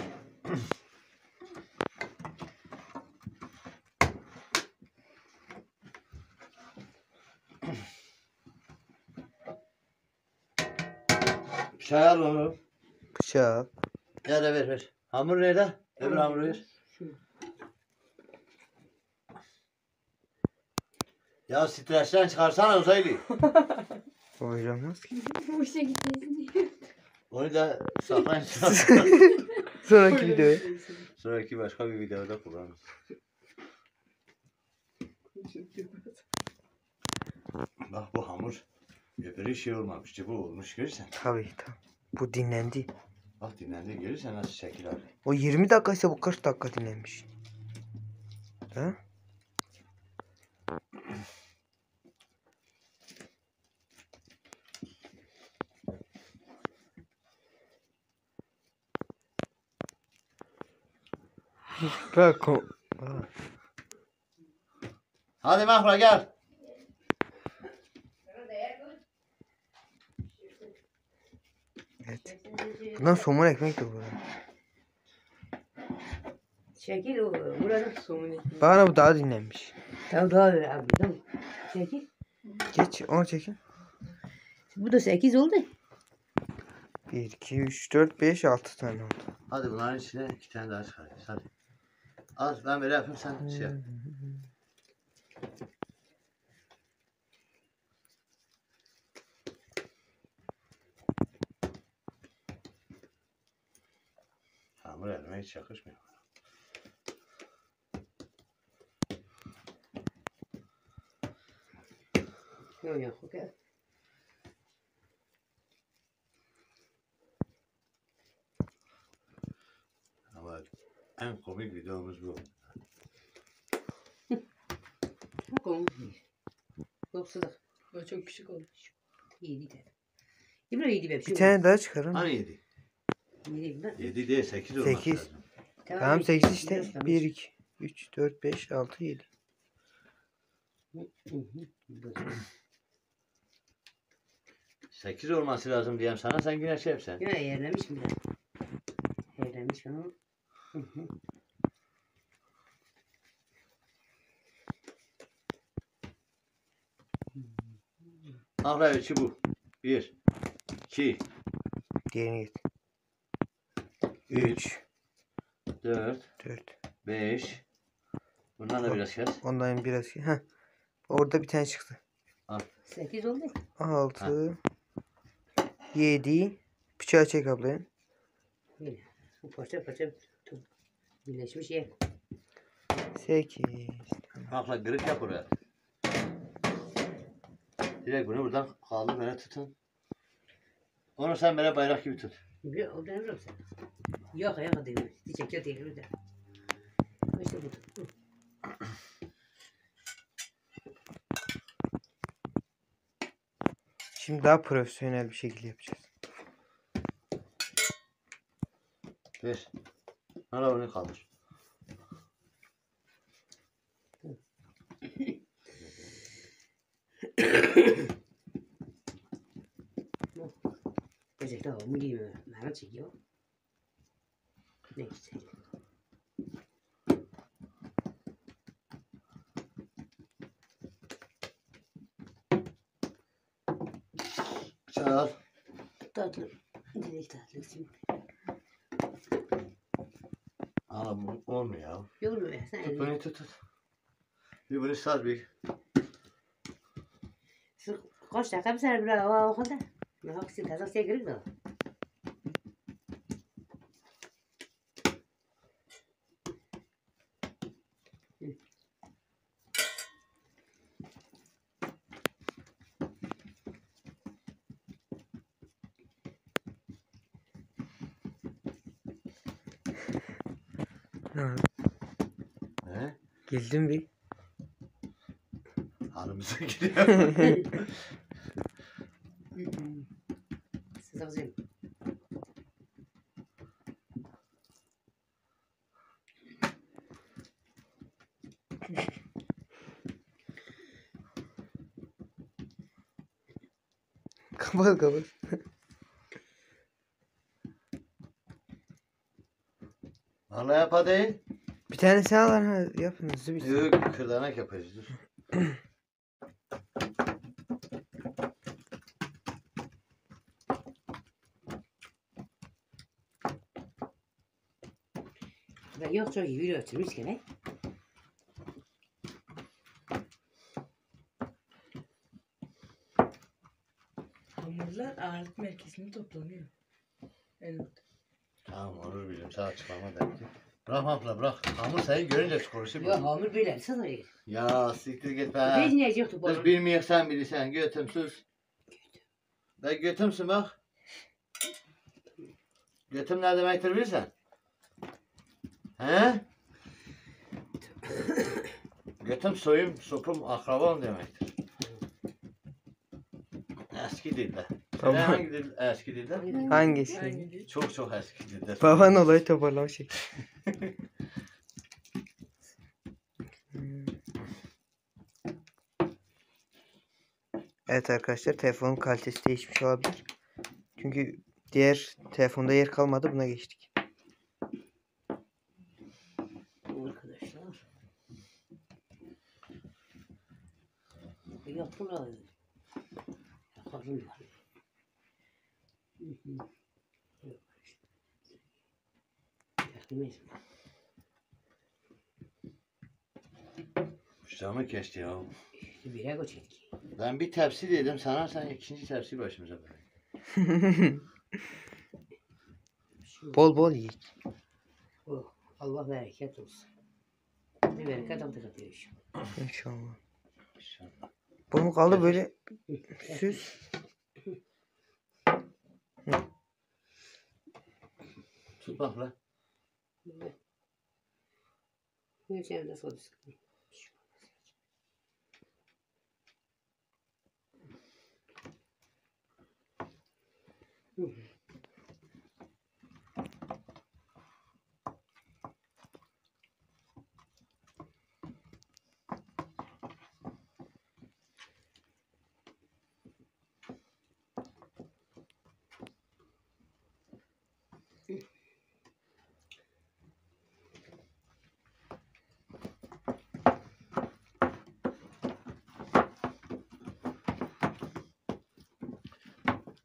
Speaker 1: Çay al oğlum.
Speaker 2: Bıçak.
Speaker 1: Ya da ver. Hamur nerede? Öbür hamuru ver. Ya stresten çıkarsana uzaylı.
Speaker 2: Koyacağımız ki.
Speaker 4: Boşa gitmesin diye.
Speaker 1: Onu da saklayın.
Speaker 2: Sonraki videoya.
Speaker 1: Sonraki başka bir videoda kullanırız. Bak bu hamur. Öbürü şey olmamıştı. Bu olmuş görürsen.
Speaker 2: Tabii tamam. Bu dinlendi.
Speaker 1: Bak dinlendi görürsen nasıl şekil alıyor.
Speaker 2: O 20 dakika ise bu 40 dakika dinlenmiş. Ha? Bak o.
Speaker 1: Hadi Mahra gel.
Speaker 2: Evet. Bundan somun ekmek de bu.
Speaker 3: Şekil o. Burada somun ekmeği.
Speaker 2: Bana bu daha dinlenmiş.
Speaker 3: Tamam daha öyle abi. Tamam. Şekil.
Speaker 2: Geç onu çekin.
Speaker 3: Bu da 8 oldu.
Speaker 2: 1, 2, 3, 4, 5, 6 tane oldu.
Speaker 1: Hadi bunların içine 2 tane daha çıkarıyoruz. Hadi. Az ben böyle yapayım sen şey yap. Hamur elime hiç yakışmıyor.
Speaker 3: Yok yok. Okay.
Speaker 1: Ama en komik videomuz bu.
Speaker 3: Çok olmuş. Çok sıcak.
Speaker 4: O çok küçük olmuş.
Speaker 3: İyiydi de. İbrahim iyiydi be.
Speaker 2: Bir tane daha çıkarın.
Speaker 1: Hani 7?
Speaker 3: İyiydi ben.
Speaker 1: 7 değil 8 olması
Speaker 2: 8.
Speaker 1: lazım.
Speaker 2: Tamam 8 işte. 1, 2, 3, 4, 5, 6, 7.
Speaker 1: 8 olması lazım diyeyim sana sen yine şey yap sen.
Speaker 3: Yok yerlemiş mi? Yerlemiş onu.
Speaker 1: Mahra ölçü bu. 1, 2,
Speaker 2: Diğerini git.
Speaker 1: 3, 4,
Speaker 2: 4.
Speaker 1: 5. Bundan da biraz kes.
Speaker 2: Ondan biraz. Heh. Orada bir tane çıktı.
Speaker 3: 8 oldu.
Speaker 2: 6, 7. Bıçağı çek ablayın.
Speaker 3: Yine. Bu parça parça birleşmiş yer.
Speaker 2: 8.
Speaker 1: Hakla kırık yap oraya. Direkt bunu buradan kaldır böyle tutun. Onu sen böyle bayrak gibi tut.
Speaker 3: Yok o ben sen. Yok ayak değil. Çekiyor değil de. İşte bu. Hı.
Speaker 2: Şimdi daha profesyonel bir şekilde yapacağız.
Speaker 1: Ver. Hala onu kaldır.
Speaker 3: Böcekler o mu gibi merak çekiyor. Ne güzel.
Speaker 1: Bıçağı al.
Speaker 3: Tatlı. Direkt tatlı şimdi.
Speaker 1: Aa bu olmuyor ya.
Speaker 3: Yok mu sen?
Speaker 1: Tut bunu tut. Bir bunu sar bir.
Speaker 3: Kaç dakika bir sene bile o kadar. Ne haksız taze şey gerek mi?
Speaker 2: Ne oldu?
Speaker 1: He?
Speaker 2: Güldüm bir.
Speaker 1: Hanımıza gidiyor.
Speaker 3: Siz hazırım.
Speaker 2: Kapat kapat.
Speaker 1: Valla yap hadi.
Speaker 2: Bir tane sen al ha, yapın hızlı bir.
Speaker 1: Yok kırdanak yapacağız dur.
Speaker 3: Ben yok çok iyi yürüyor çürümüş gene.
Speaker 4: Hamurlar ağırlık merkezine toplanıyor. Evet.
Speaker 1: Tamam olur bilim sağ çıkama derdi. Bırak abla bırak. Hamur seni görünce psikolojisi
Speaker 3: Yok
Speaker 1: bu.
Speaker 3: hamur böyle sana öyle.
Speaker 1: Ya siktir git
Speaker 3: Hiç
Speaker 1: be.
Speaker 3: ne yoktu bu.
Speaker 1: Biz bilmiyor sen bilirsen götüm sus. Ben götümsün bak. Götüm ne demektir bilirsen? He? Götüm soyum sopum akrabam demektir. Eski dilde.
Speaker 2: Tamam.
Speaker 1: Hangi dil eski dilde?
Speaker 2: Hangisi?
Speaker 4: Aynı değil.
Speaker 1: Çok çok eski dilde.
Speaker 2: Baban olayı toparlama şekli. Evet arkadaşlar telefonun kalitesi değişmiş olabilir. Çünkü diğer telefonda yer kalmadı, buna geçtik.
Speaker 3: Arkadaşlar. Yok burada. Yakarım var. Yardım et.
Speaker 1: Kuşağımı geçti ya.
Speaker 3: Bire göçetki.
Speaker 1: Ben bir tepsi dedim sana, sen ikinci tepsi başımıza bırak.
Speaker 2: Bol bol yiyek.
Speaker 3: Oh, Allah bereket olsun. Bir bereket aldık atıyor.
Speaker 2: İnşallah. Bu mu kaldı böyle süs?
Speaker 1: Tut bak lan.
Speaker 3: Ne için de soru sıkıntı.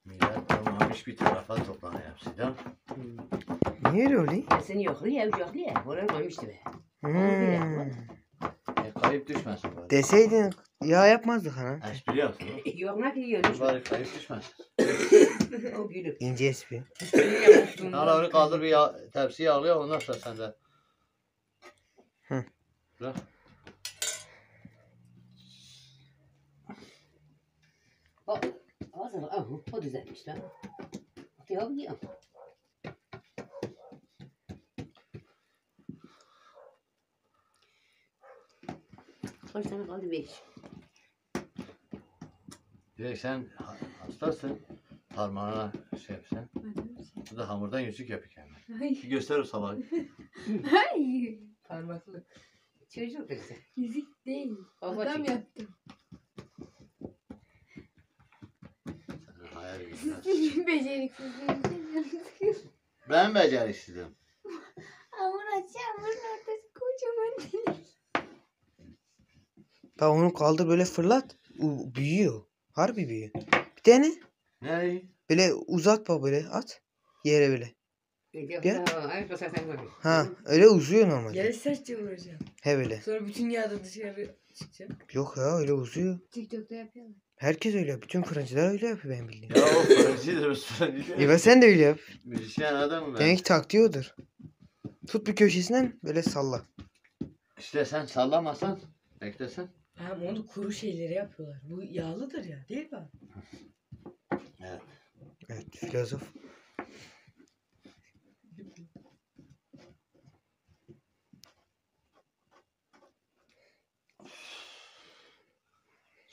Speaker 1: Millet tamamış bir tarafa toplanıyor hepsi de.
Speaker 2: Niye öyle?
Speaker 3: Ya seni yokluyor ya yokluyor ya. Oraya koymuştu be.
Speaker 2: Hmm.
Speaker 1: Kayıp düşmesin böyle.
Speaker 2: Deseydin yağ yapmazdık ana.
Speaker 1: Espri yaptın.
Speaker 3: Yok ne ki yiyormuş.
Speaker 1: Bari kayıp düşmez.
Speaker 3: O gülüp.
Speaker 2: İnce espri.
Speaker 1: Hala onu kaldır bir tepsiye yağlıyor ondan sonra sen de.
Speaker 2: Hı.
Speaker 1: Bırak.
Speaker 3: Hazır. O düzelmiş lan. Atıyor gidiyor. Kaç tane kaldı? 5.
Speaker 1: Direkt sen hastasın. Parmağına şey yapsan. Bu da hamurdan yüzük yapıyor kendine.
Speaker 4: Hayır.
Speaker 1: Bir göster o sabah.
Speaker 4: Hayır. Parmaklı.
Speaker 3: Çocuk da güzel.
Speaker 4: Yüzük değil.
Speaker 3: Baba
Speaker 4: Adam
Speaker 3: çek.
Speaker 4: yaptım.
Speaker 1: Senin hayal gücüne.
Speaker 4: Sizin beceriksizliğiniz.
Speaker 1: Ben beceriksizim.
Speaker 4: Hamur açacağım. Hamurun ortası kocaman değil.
Speaker 2: Tamam onu kaldır böyle fırlat. Büyüyor. Harbi büyüyor. Bir tane
Speaker 1: Ne?
Speaker 2: böyle uzat bak böyle at. Yere böyle.
Speaker 3: Gel. Ay basar sen koy.
Speaker 2: Ha öyle uzuyor
Speaker 4: Yere
Speaker 2: normalde.
Speaker 4: sertçe vuracağım.
Speaker 2: He böyle.
Speaker 4: Sonra bütün yağ da dışarı çıkacak.
Speaker 2: Yok ya öyle uzuyor.
Speaker 4: TikTok'ta yapıyorlar.
Speaker 2: Herkes öyle yapıyor. Bütün fırıncılar öyle yapıyor benim bildiğim.
Speaker 1: Ya o fırıncıdır, fırıncı.
Speaker 2: İyi sen de öyle yap.
Speaker 1: Müzisyen adam mı ben?
Speaker 2: Demek ki taktiği odur. Tut bir köşesinden böyle salla.
Speaker 1: İşte sen sallamasan, beklesen.
Speaker 4: Hem onu kuru şeyleri yapıyorlar. Bu yağlıdır ya değil mi?
Speaker 1: Evet.
Speaker 2: Evet filozof.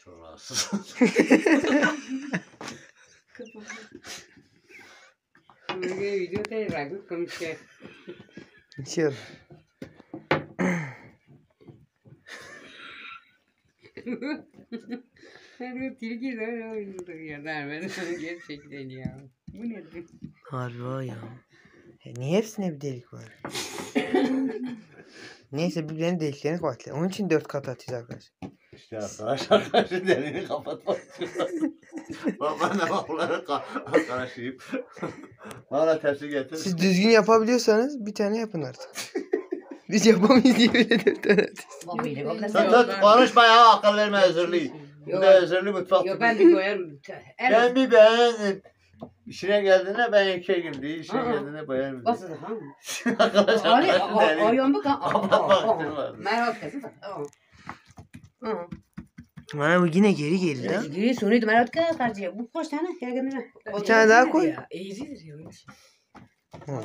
Speaker 1: Çok rahatsız.
Speaker 3: Böyle video da rakı konuşuyor.
Speaker 2: Şey yap.
Speaker 3: Her tilki de oynuyor ya. Ben gerçekten ya. Bu nedir?
Speaker 2: Harbi var ya. Niye hepsine bir delik var? Neyse birbirlerinin deliklerini kapatıyor. Onun için 4 kat atacağız arkadaşlar.
Speaker 1: İşte arkadaşlar karşı deliğini kapatmak istiyorlar. Bak ben de bakları karıştırayım. Bana tepsi getir.
Speaker 2: Siz düzgün yapabiliyorsanız bir tane yapın artık. Biz yapamayız diye böyle 4 tane atıyoruz.
Speaker 3: Bak böyle bak da
Speaker 1: Sen
Speaker 3: sen.
Speaker 1: tut konuşma ya akıl verme hazırlığı. Bu
Speaker 3: Yok.
Speaker 1: da hazırlı mutfak.
Speaker 3: Yok ben bir koyarım.
Speaker 1: Ben bir beğendim. İşine geldiğinde ben ikiye girdim. İşine
Speaker 3: Aa.
Speaker 1: geldiğinde beğendim.
Speaker 3: Basın ha.
Speaker 1: Arkadaşlar
Speaker 3: Abi
Speaker 1: karşı deliği.
Speaker 3: ayağım bak.
Speaker 1: Kapatmak
Speaker 3: Merhaba kızım.
Speaker 2: Bana bu yine geri geldi ha.
Speaker 3: Geri sonuydu Merhaba karşıya. Bu kaç tane? Gel gel.
Speaker 2: Bir tane daha koy.
Speaker 4: Ya, eğridir ya onun için.
Speaker 2: Hı.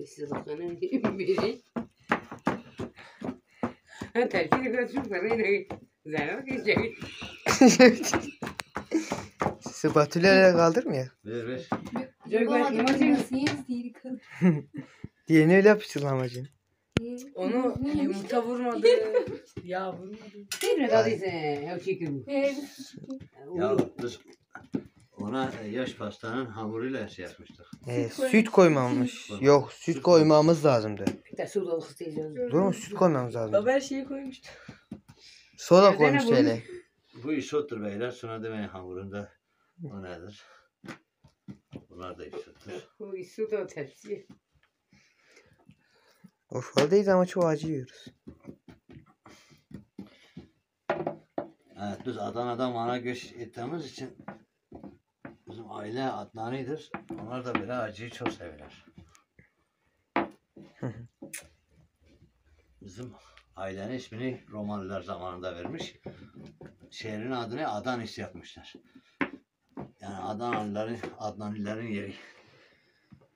Speaker 3: Siz bakanın biri. Ha terkini götürüp sana yine zarar geçecek.
Speaker 2: Sizi batırıyla kaldırmıyor.
Speaker 1: Ver ver.
Speaker 2: Diğerini öyle yapıştır lahmacun.
Speaker 4: Onu yumurta vurmadı. Yağ vurmadı.
Speaker 3: Bir kadar ise ya çekim.
Speaker 1: Ya biz ona yaş pastanın hamuruyla şey yapmıştık.
Speaker 2: Süt koymammış. Yok süt koymamız lazımdı.
Speaker 3: Bir de su dolu kısayacağız.
Speaker 2: Doğru mu? Süt koymamız lazım.
Speaker 4: Baba her şeyi koymuştu.
Speaker 2: Soda
Speaker 3: Nereden
Speaker 2: koymuş
Speaker 3: buldun?
Speaker 2: hele.
Speaker 1: Bu isottur beyler. Sonra demeyin hamurunda o nedir? Bunlar da isottur.
Speaker 3: Bu su da tepsi.
Speaker 2: Urfa'dayız ama çok acı yiyoruz.
Speaker 1: Evet biz Adana'dan Van'a göç ettiğimiz için bizim aile Adnani'dir. Onlar da böyle acıyı çok severler. Bizim ailenin ismini Romalılar zamanında vermiş. Şehrin adını Adanis yapmışlar. Yani Adnanilerin yeri.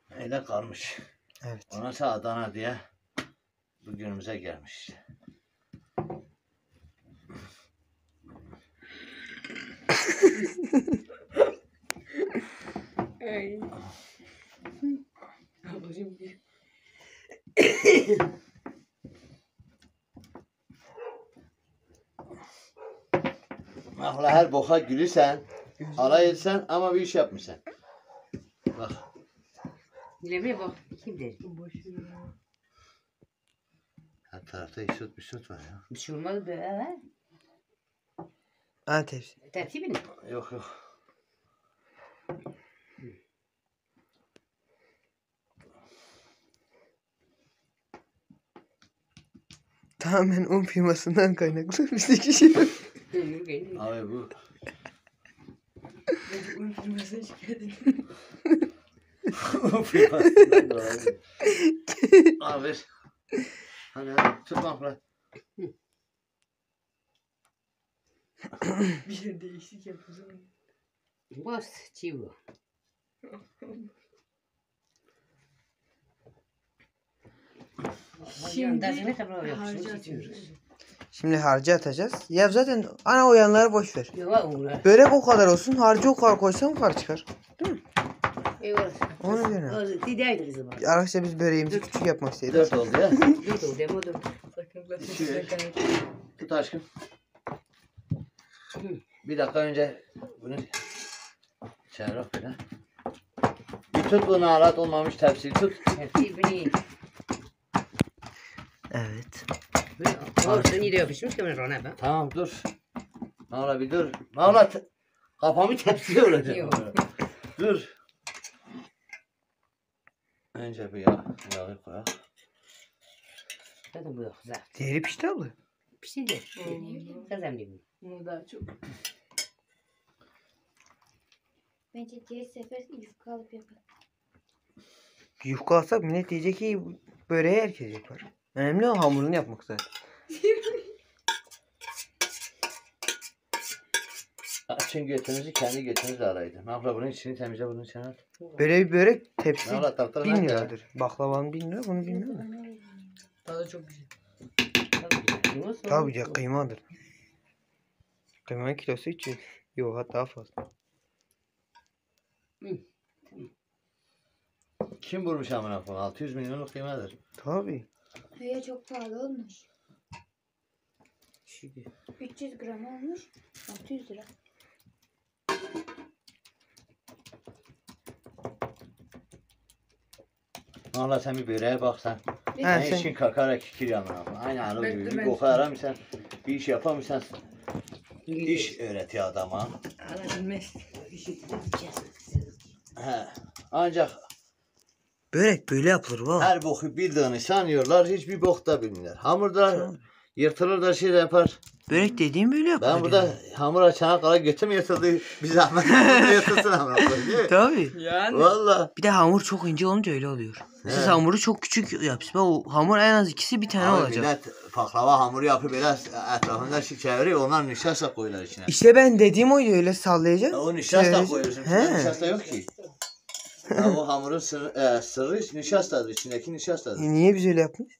Speaker 1: Öyle kalmış.
Speaker 2: Evet.
Speaker 1: Ondan sonra Adana diye bugünümüze gelmiş işte.
Speaker 3: Ay.
Speaker 4: Ablacığım bir
Speaker 1: Valla her boka gülürsen, alay etsen ama bir iş yapmışsın. Bak.
Speaker 3: Bilemeye bak. Kim der?
Speaker 1: Her tarafta isot var ya.
Speaker 3: Bir şey olmadı be.
Speaker 2: Antep.
Speaker 3: Tepsi benim.
Speaker 1: Yok yok.
Speaker 2: Tamamen un firmasından kaynaklı bizdeki şey.
Speaker 3: Ömür geldi.
Speaker 1: Abi bu.
Speaker 4: Un firmasına şikayet
Speaker 1: Firmasından dolayı. Abi. Hani tut bankla.
Speaker 4: bir şey değişik yapıyorsun.
Speaker 3: Boş çivo.
Speaker 4: Şimdi
Speaker 3: ne kadar yapıyoruz?
Speaker 2: Şimdi harcı atacağız. Ya zaten ana o yanları boş ver.
Speaker 3: Yuva uğrar.
Speaker 2: Börek o kadar olsun. Harcı o kadar koysan o kadar çıkar.
Speaker 3: Eyvallah.
Speaker 2: Onu göre.
Speaker 3: O dideydi kızım.
Speaker 2: Arkadaşlar biz böreğimizi küçük yapmak istedik.
Speaker 1: 4 oldu ya.
Speaker 3: Dur demo dur.
Speaker 4: Sakın
Speaker 1: Şöyle.
Speaker 4: size kayıt.
Speaker 1: Tut aşkım. Bir dakika önce bunu çevirip böyle. Bir tut bunu alat olmamış tepsiyi tut.
Speaker 3: Hepsi beni.
Speaker 2: Evet.
Speaker 3: Olsun iyi de yapışmış ki ben ona ben.
Speaker 1: Tamam dur. Mağla bir dur. Mağla kafamı tepsiye vuracak.
Speaker 3: Yok.
Speaker 1: Dur. Önce bir yağı koyak.
Speaker 3: Zaten bu yok güzel.
Speaker 2: Diğeri pişti abla.
Speaker 3: Pişti. Kazam dedim.
Speaker 4: Bunu daha çok.
Speaker 5: Bence diğer sefer yufka alıp yapalım.
Speaker 2: Yufka alsak millet diyecek ki böreği herkes yapar. Önemli o hamurunu yapmak zaten.
Speaker 1: Açın götünüzü kendi götünüzle arayın. Mağla bunun içini temizle bunun içine at.
Speaker 2: Böyle bir börek tepsi
Speaker 1: Mağla tahtalar
Speaker 2: 1000
Speaker 1: nerede?
Speaker 2: liradır. Baklavanın 1000 lira, bunu 1000 lira.
Speaker 4: Tadı çok güzel.
Speaker 2: Tabii ya kıymadır. Kıymanın kilosu 300. Yok hatta daha fazla.
Speaker 1: Kim vurmuş amına koyayım? 600 milyonluk kıymadır.
Speaker 2: Tabii.
Speaker 5: Hayır çok pahalı olmuş.
Speaker 3: Şükür.
Speaker 5: 300 gram olmuş. 600 lira.
Speaker 1: Mağla sen bir böreğe bak sen.
Speaker 2: Ha,
Speaker 1: Sen
Speaker 2: sen-
Speaker 1: için kakarak kikir amına koyayım. Aynı arı
Speaker 4: Ben-
Speaker 1: gibi.
Speaker 4: ben-
Speaker 1: Bir boka aramıyorsan bir iş yapamıyorsan iş öğretiyor adama.
Speaker 4: Alabilmez.
Speaker 1: He. Ancak
Speaker 2: Börek böyle yapılır valla.
Speaker 1: her boku bildiğini sanıyorlar. Hiçbir bok da bilmiyorlar. Hamurda yırtılır da şey de yapar.
Speaker 2: Börek dediğim böyle yapılır.
Speaker 1: Ben burada hamur açana kadar götüm yırtıldı. Bir zahmet yırtılsın hamur. Değil mi?
Speaker 2: Tabii.
Speaker 4: Yani.
Speaker 1: Valla.
Speaker 2: Bir de hamur çok ince olunca öyle oluyor. Siz
Speaker 1: He.
Speaker 2: hamuru çok küçük yapsın. O hamur en az ikisi bir tane
Speaker 1: Abi
Speaker 2: olacak.
Speaker 1: millet baklava hamuru yapıp böyle etrafında şey çeviriyor. Onlar nişasta koyuyorlar içine.
Speaker 2: İşte ben dediğim oydu öyle sallayacağım.
Speaker 1: O nişasta
Speaker 2: Çevireceğim.
Speaker 1: koyuyorsun.
Speaker 2: He.
Speaker 1: İçinde nişasta yok ki. Ya o hamurun sırrı nişastadır. İçindeki nişastadır.
Speaker 2: Niye biz öyle yapmış?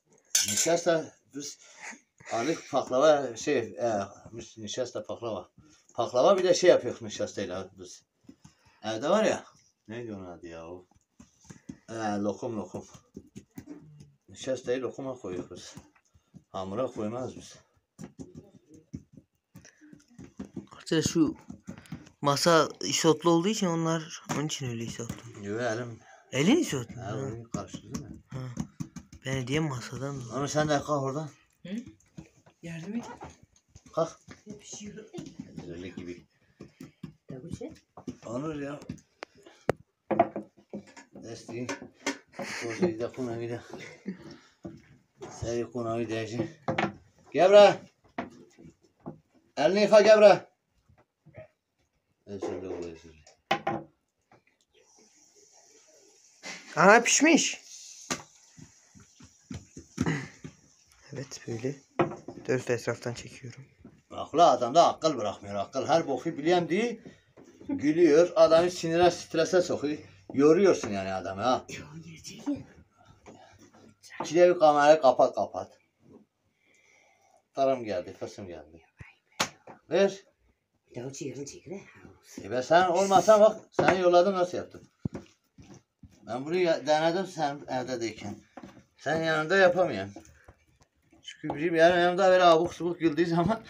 Speaker 1: Nişasta biz alık baklava nişasta baklava. Baklava bir de şey yapıyor nişastayla biz. Evde var ya. Neydi onun adı ya o? Lokum. Nişastayı lokuma koyuyoruz. Hamura koymaz biz.
Speaker 2: İşte şu masa isotlu olduğu için onun için öyle isotlu.
Speaker 1: Yo elim.
Speaker 2: Elin isotlu.
Speaker 1: Ha, onu karıştırdı mı?
Speaker 2: Ben diyeyim masadan.
Speaker 1: Onu sen de kalk oradan.
Speaker 4: Yardım et.
Speaker 1: Kalk.
Speaker 4: Yapışıyor.
Speaker 1: Öyle gibi.
Speaker 3: Tabii ki.
Speaker 1: Onur ya. Desteği. Orayı da konağı da. Seni konağı diyeceğim. Gebra. Elini yıka Gebra. Özür dilerim.
Speaker 2: Aha pişmiş. Evet böyle. Dört etraftan çekiyorum.
Speaker 1: Bak la adamda akıl bırakmıyor akıl. Her boku biliyorum diye gülüyor. Adamı sinire strese sokuyor. Yoruyorsun yani adamı ha. İkide bir kamerayı kapat. Tarım geldi, kısım geldi. Ver.
Speaker 3: Daha çiğrin çiğrin.
Speaker 1: Ben sen olmasan bak, seni yolladım nasıl yaptım. Ben bunu denedim sen evdeyken. Sen yanında yapamıyorsun. Çünkü bizim yanımda böyle abuk subuk güldüğü zaman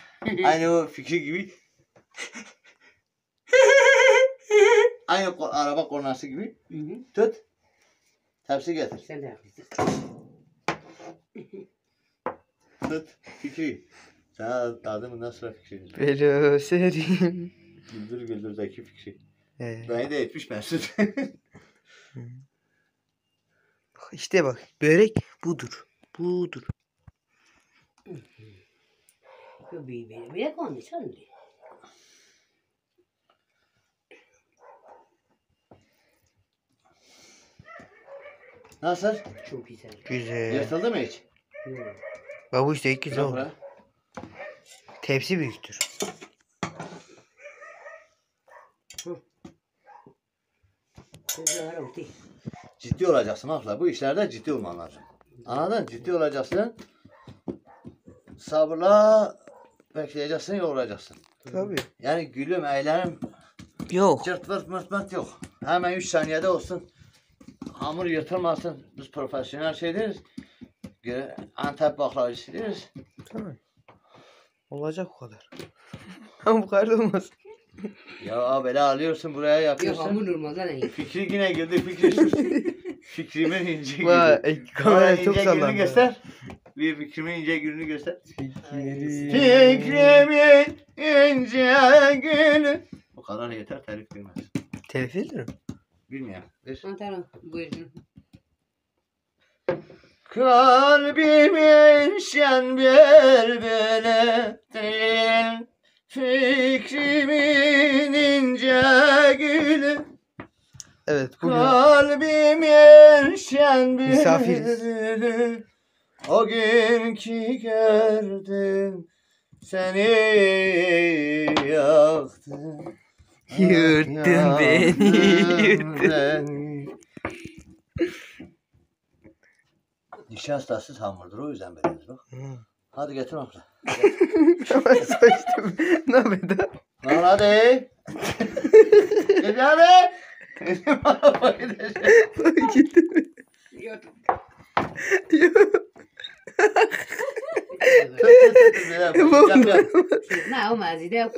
Speaker 1: aynı o Fikri gibi aynı araba kornası gibi tut. Tepsi getir.
Speaker 3: Sen de haklısın.
Speaker 1: Tut. Fikri. Sana adımı bundan sonra Fikri.
Speaker 2: Böyle serin.
Speaker 1: Güldürdeki Fikri.
Speaker 2: Evet.
Speaker 1: Beni de etmiş ben süt.
Speaker 2: İşte bak börek budur. Budur.
Speaker 3: Yok bir konuş sanırım.
Speaker 1: Nasıl?
Speaker 3: Çok güzel.
Speaker 2: Güzel.
Speaker 1: Yırtıldı mı hiç?
Speaker 3: Yok.
Speaker 2: Bak bu işte güzel
Speaker 1: Bırak
Speaker 2: oldu.
Speaker 1: bırak.
Speaker 2: Tepsi büyüktür.
Speaker 3: Kızlar oldu.
Speaker 1: Ciddi olacaksın abla. Bu işlerde ciddi olman lazım. Anladın? Ciddi olacaksın. Sabırla bekleyeceksin, yoğuracaksın.
Speaker 2: Tabii.
Speaker 1: Yani gülüm, eğlenim,
Speaker 2: Yok.
Speaker 1: cırt vırt mırt mırt yok. Hemen 3 saniyede olsun. Hamur yırtılmasın. Biz profesyonel şey deriz. Antep baklavacısı deriz.
Speaker 2: Tamam. Olacak o kadar. Ama bu kadar da olmaz.
Speaker 1: Ya böyle alıyorsun buraya
Speaker 3: Yok
Speaker 1: yapıyorsun.
Speaker 3: hamur normalde ne?
Speaker 1: Fikri yine girdi. Fikrimin ince gülü.
Speaker 2: Vay kamera çok
Speaker 1: ince gülünü
Speaker 2: sallandı.
Speaker 1: göster. Bir fikrimin ince gülünü göster.
Speaker 2: Fikri.
Speaker 1: Fikrimin ince gülü. Bu kadar yeter, telif girmez.
Speaker 2: Telif edilir mi?
Speaker 1: Bilmiyorum. Bir.
Speaker 3: Ha tamam buyurun.
Speaker 1: Kalbimin şen bülbülü, fikrimin ince gülü.
Speaker 2: Evet bugün
Speaker 1: Kalbimin şen
Speaker 2: Misafiriz.
Speaker 1: bülbülü, o gün ki gördüm seni yaktım.
Speaker 2: yırttın beni, yırttın.
Speaker 1: beni. Nişastasız hamurdur, o yüzden böyledir bak. Hadi getir abla.
Speaker 2: Tamam saçtım. Ne yapayım?
Speaker 1: Lan hadi. Gel hadi. Arabaya gideceğim.
Speaker 2: Gittin mi?
Speaker 3: Yok.
Speaker 2: Yok.
Speaker 3: Ne o mazide yok.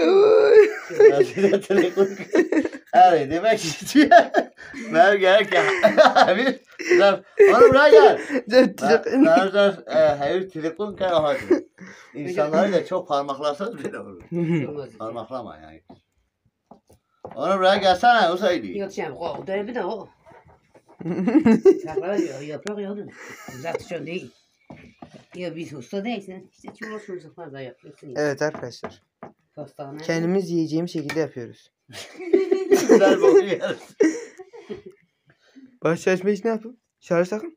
Speaker 1: Evet demek istiyor. Ben gerek ya. Abi. Oğlum buraya gel. Hayır telefon kan hadi. İnsanları da çok parmaklarsanız bile olur. Parmaklama yani. Oğlum buraya gelsene o saydı.
Speaker 3: Yok sen o da bir de o. Saklar diyor yaprak yok. Zaten değil. Ya biz usta değilsin. İşte çubuğu fazla yapıyorsun.
Speaker 2: Evet arkadaşlar.
Speaker 3: Pastane.
Speaker 2: Kendimiz yiyeceğimiz şekilde yapıyoruz.
Speaker 1: Güzel bokuyor.
Speaker 2: Baş çalışma için ne yapayım? Şarj takım.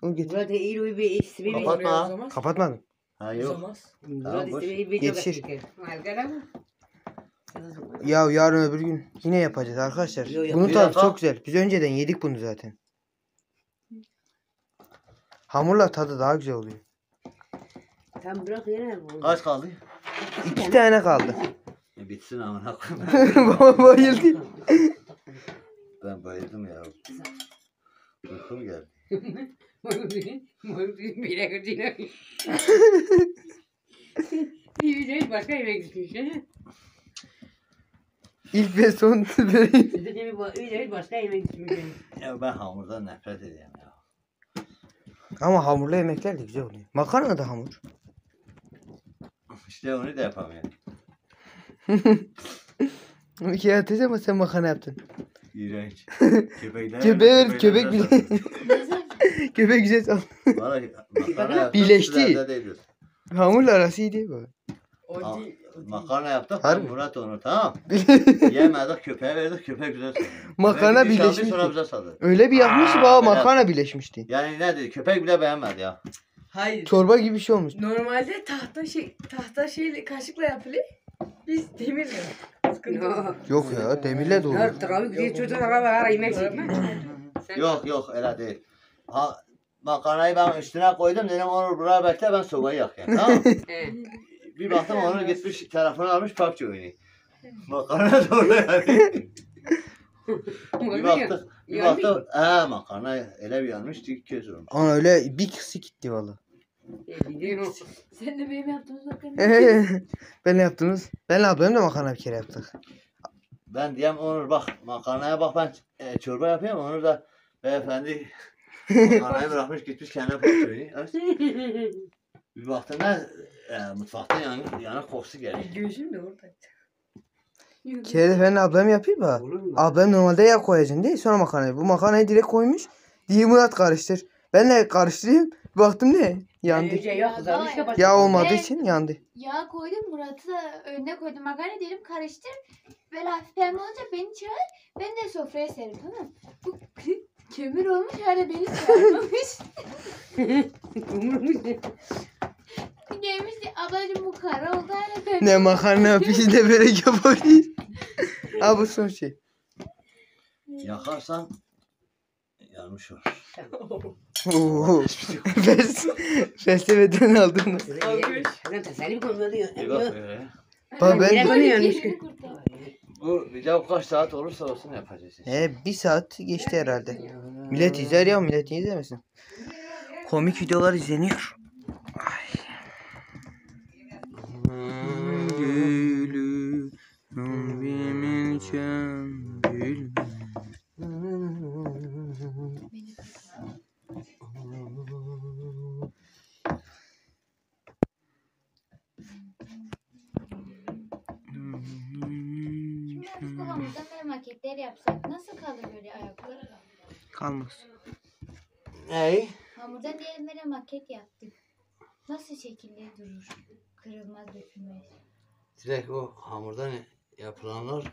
Speaker 2: Onu getir.
Speaker 3: Burada iyi bir ismi bir.
Speaker 1: Kapatma.
Speaker 2: Kapatmadım.
Speaker 1: Ha yok.
Speaker 3: Burada
Speaker 1: boş.
Speaker 3: ismi bir.
Speaker 2: Yetişir.
Speaker 3: Malgara mı?
Speaker 2: Ya yarın öbür gün yine yapacağız arkadaşlar.
Speaker 3: Yo,
Speaker 2: Bunun
Speaker 1: bir
Speaker 2: tadı
Speaker 1: dakika.
Speaker 2: çok güzel. Biz önceden yedik bunu zaten. Hamurla tadı daha güzel oluyor.
Speaker 3: Tam bırak yine bu.
Speaker 1: Kaç kaldı?
Speaker 2: 2 tane kaldı.
Speaker 1: Bitsin amına koyayım.
Speaker 2: Bayıldı.
Speaker 1: Ben bayıldım ya. Uykum geldi.
Speaker 3: Bir dakika. Bir başka yere gitmiş.
Speaker 2: İlk ve son böreğim.
Speaker 3: Bir başka yere gitmiş.
Speaker 1: Ya ben hamurdan nefret ediyorum ya.
Speaker 2: Ama hamurlu yemekler de güzel oluyor. Makarna da hamur.
Speaker 1: İşte onu da yapamıyorum.
Speaker 2: Bir kere atacağım ama sen makarna yaptın.
Speaker 1: İğrenç. Köpekler.
Speaker 2: Köpek bile. Köpek güzel sal.
Speaker 1: Vallahi makarna yaptık.
Speaker 2: Birleşti.
Speaker 1: sizlerde değiliz.
Speaker 2: Hamurla arası iyi değil mi?
Speaker 1: Ha, makarna yaptık.
Speaker 2: Harbi.
Speaker 1: Murat onu tamam. Yemedik köpeğe verdik. Köpek güzel sadı.
Speaker 2: Makarna
Speaker 1: Köpek birleşti,
Speaker 2: birleşmiş.
Speaker 1: sonra bize sadı.
Speaker 2: Öyle bir yapmış ki
Speaker 1: Aa,
Speaker 2: baba
Speaker 1: böyle
Speaker 2: makarna birleşmişti.
Speaker 1: Yani ne dedi? Köpek bile beğenmedi ya.
Speaker 6: Hayır.
Speaker 2: Çorba gibi bir şey olmuş.
Speaker 6: Normalde tahta şeyle kaşıkla yapılıyor. Biz demirle. Sıkıntı yok.
Speaker 2: Yok ya demirle dolu.
Speaker 3: Her tarafı güzel çocuklara var yemek çekme.
Speaker 1: Yok öyle değil. Ha, makarnayı ben üstüne koydum dedim onu buraya bekle ben sobayı yakayım tamam mı? Bir baktım onu gitmiş tarafını almış PUBG oynuyor. Makarna da orada yani. bir baktık makarna öyle bir yanmış ki köz olmuş.
Speaker 2: Ana öyle bir kısı gitti valla.
Speaker 6: Sen de benim yaptığımız makarna.
Speaker 2: Ben ne yaptınız? Benle ablam da makarna bir kere yaptık.
Speaker 1: Ben diyem Onur bak makarnaya bak ben çorba yapıyorum Onur da beyefendi makarnayı bırakmış gitmiş kendine PUBG oynuyor. Evet. Bir baktım mutfakta yanık kokusu geliyor.
Speaker 6: Gözüm de orada.
Speaker 2: Kere de benle ablam yapıyor da. Ablam normalde yağ koyacaksın değil sonra makarnayı. Bu makarnayı direkt koymuş. Diye Murat karıştır. Ben de karıştırayım. Baktım ne? Yandı.
Speaker 3: Önce yok kızarmış ya başka.
Speaker 2: Yağ olmadığı
Speaker 4: Evet.
Speaker 2: için yandı.
Speaker 4: Yağ koydum, Murat'ı da önüne koydum. Makarna dedim karıştır. Böyle hafif pembe olunca beni çağır. Ben de sofraya serim, tamam mı? Bu kömür olmuş, hala beni çağırmamış.
Speaker 3: Umurumuz ne?
Speaker 4: Gelmiş de ablacığım bu kara oldu, hala ben.
Speaker 2: Ne makarna yapıyorsun ne börek yapabilir. Ha bu son şey.
Speaker 1: Yakarsan yanmış olur.
Speaker 2: Oo. Felsefeden aldım.
Speaker 3: Lan teselli mi konuluyor?
Speaker 1: Bir bak böyle.
Speaker 2: Bak
Speaker 3: Direkt
Speaker 2: ben...
Speaker 3: onu yanlış.
Speaker 4: Yerini kurtar.
Speaker 1: Bu video kaç saat olursa olsun yapacağız.
Speaker 2: Bir saat geçti herhalde. Millet izler ya, millet niye izlemesin? Komik videolar izleniyor. Gülü, kalbimin çembülü.
Speaker 5: Şimdi biz bu hamurdan böyle maketler yapsak nasıl kalır böyle ayakları?
Speaker 2: Kalmaz.
Speaker 1: Ney?
Speaker 5: Hamurdan diyelim böyle maket yaptık. Nasıl şekilde durur? Kırılmaz, dökülmez.
Speaker 1: Direkt o hamurdan yapılanlar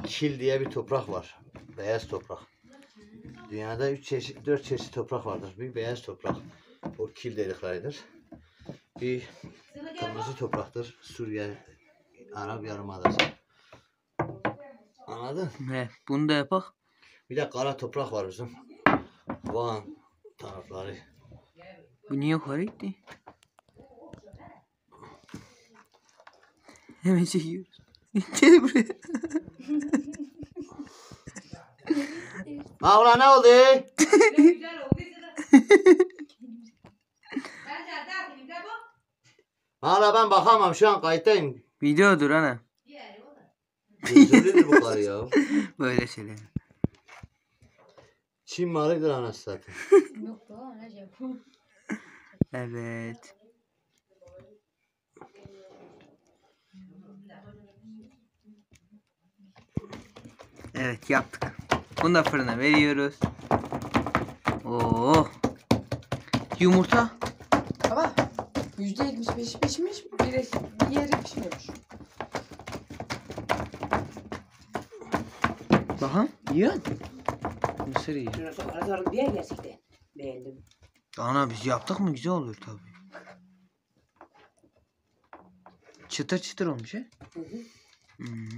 Speaker 1: kil diye bir toprak var. Beyaz toprak. Dünyada 3 çeşit, 4 çeşit toprak vardır. Bir beyaz toprak. O kil dedikleridir. Bir kırmızı topraktır. Suriye, Arap Yarımadası. Anladın?
Speaker 2: Bunu da yapak.
Speaker 1: Bir de kara toprak var bizim. Van tarafları.
Speaker 2: Bu niye yukarı gitti? Hemen çekiyoruz. Gel buraya.
Speaker 1: Ha ulan ne oldu? Hala ben bakamam, şu an kayıttayım.
Speaker 2: Videodur ana.
Speaker 1: Üzüldür bu karı ya.
Speaker 2: Böyle şeyler.
Speaker 1: Çin malıdır anası zaten.
Speaker 5: Yok bu ana Japon.
Speaker 2: Evet. Evet yaptık. Bunu da fırına veriyoruz. Oo. Yumurta.
Speaker 6: Ama %75 pişmiş, diğeri pişmemiş.
Speaker 2: Bakalım. Yiyor. Mısır yiyor.
Speaker 3: Şurası arada bir yer gerçekten. Beğendim.
Speaker 2: Ana biz yaptık mı güzel olur tabii. Çıtır çıtır olmuş he.
Speaker 3: Hı hı.
Speaker 2: Hmm.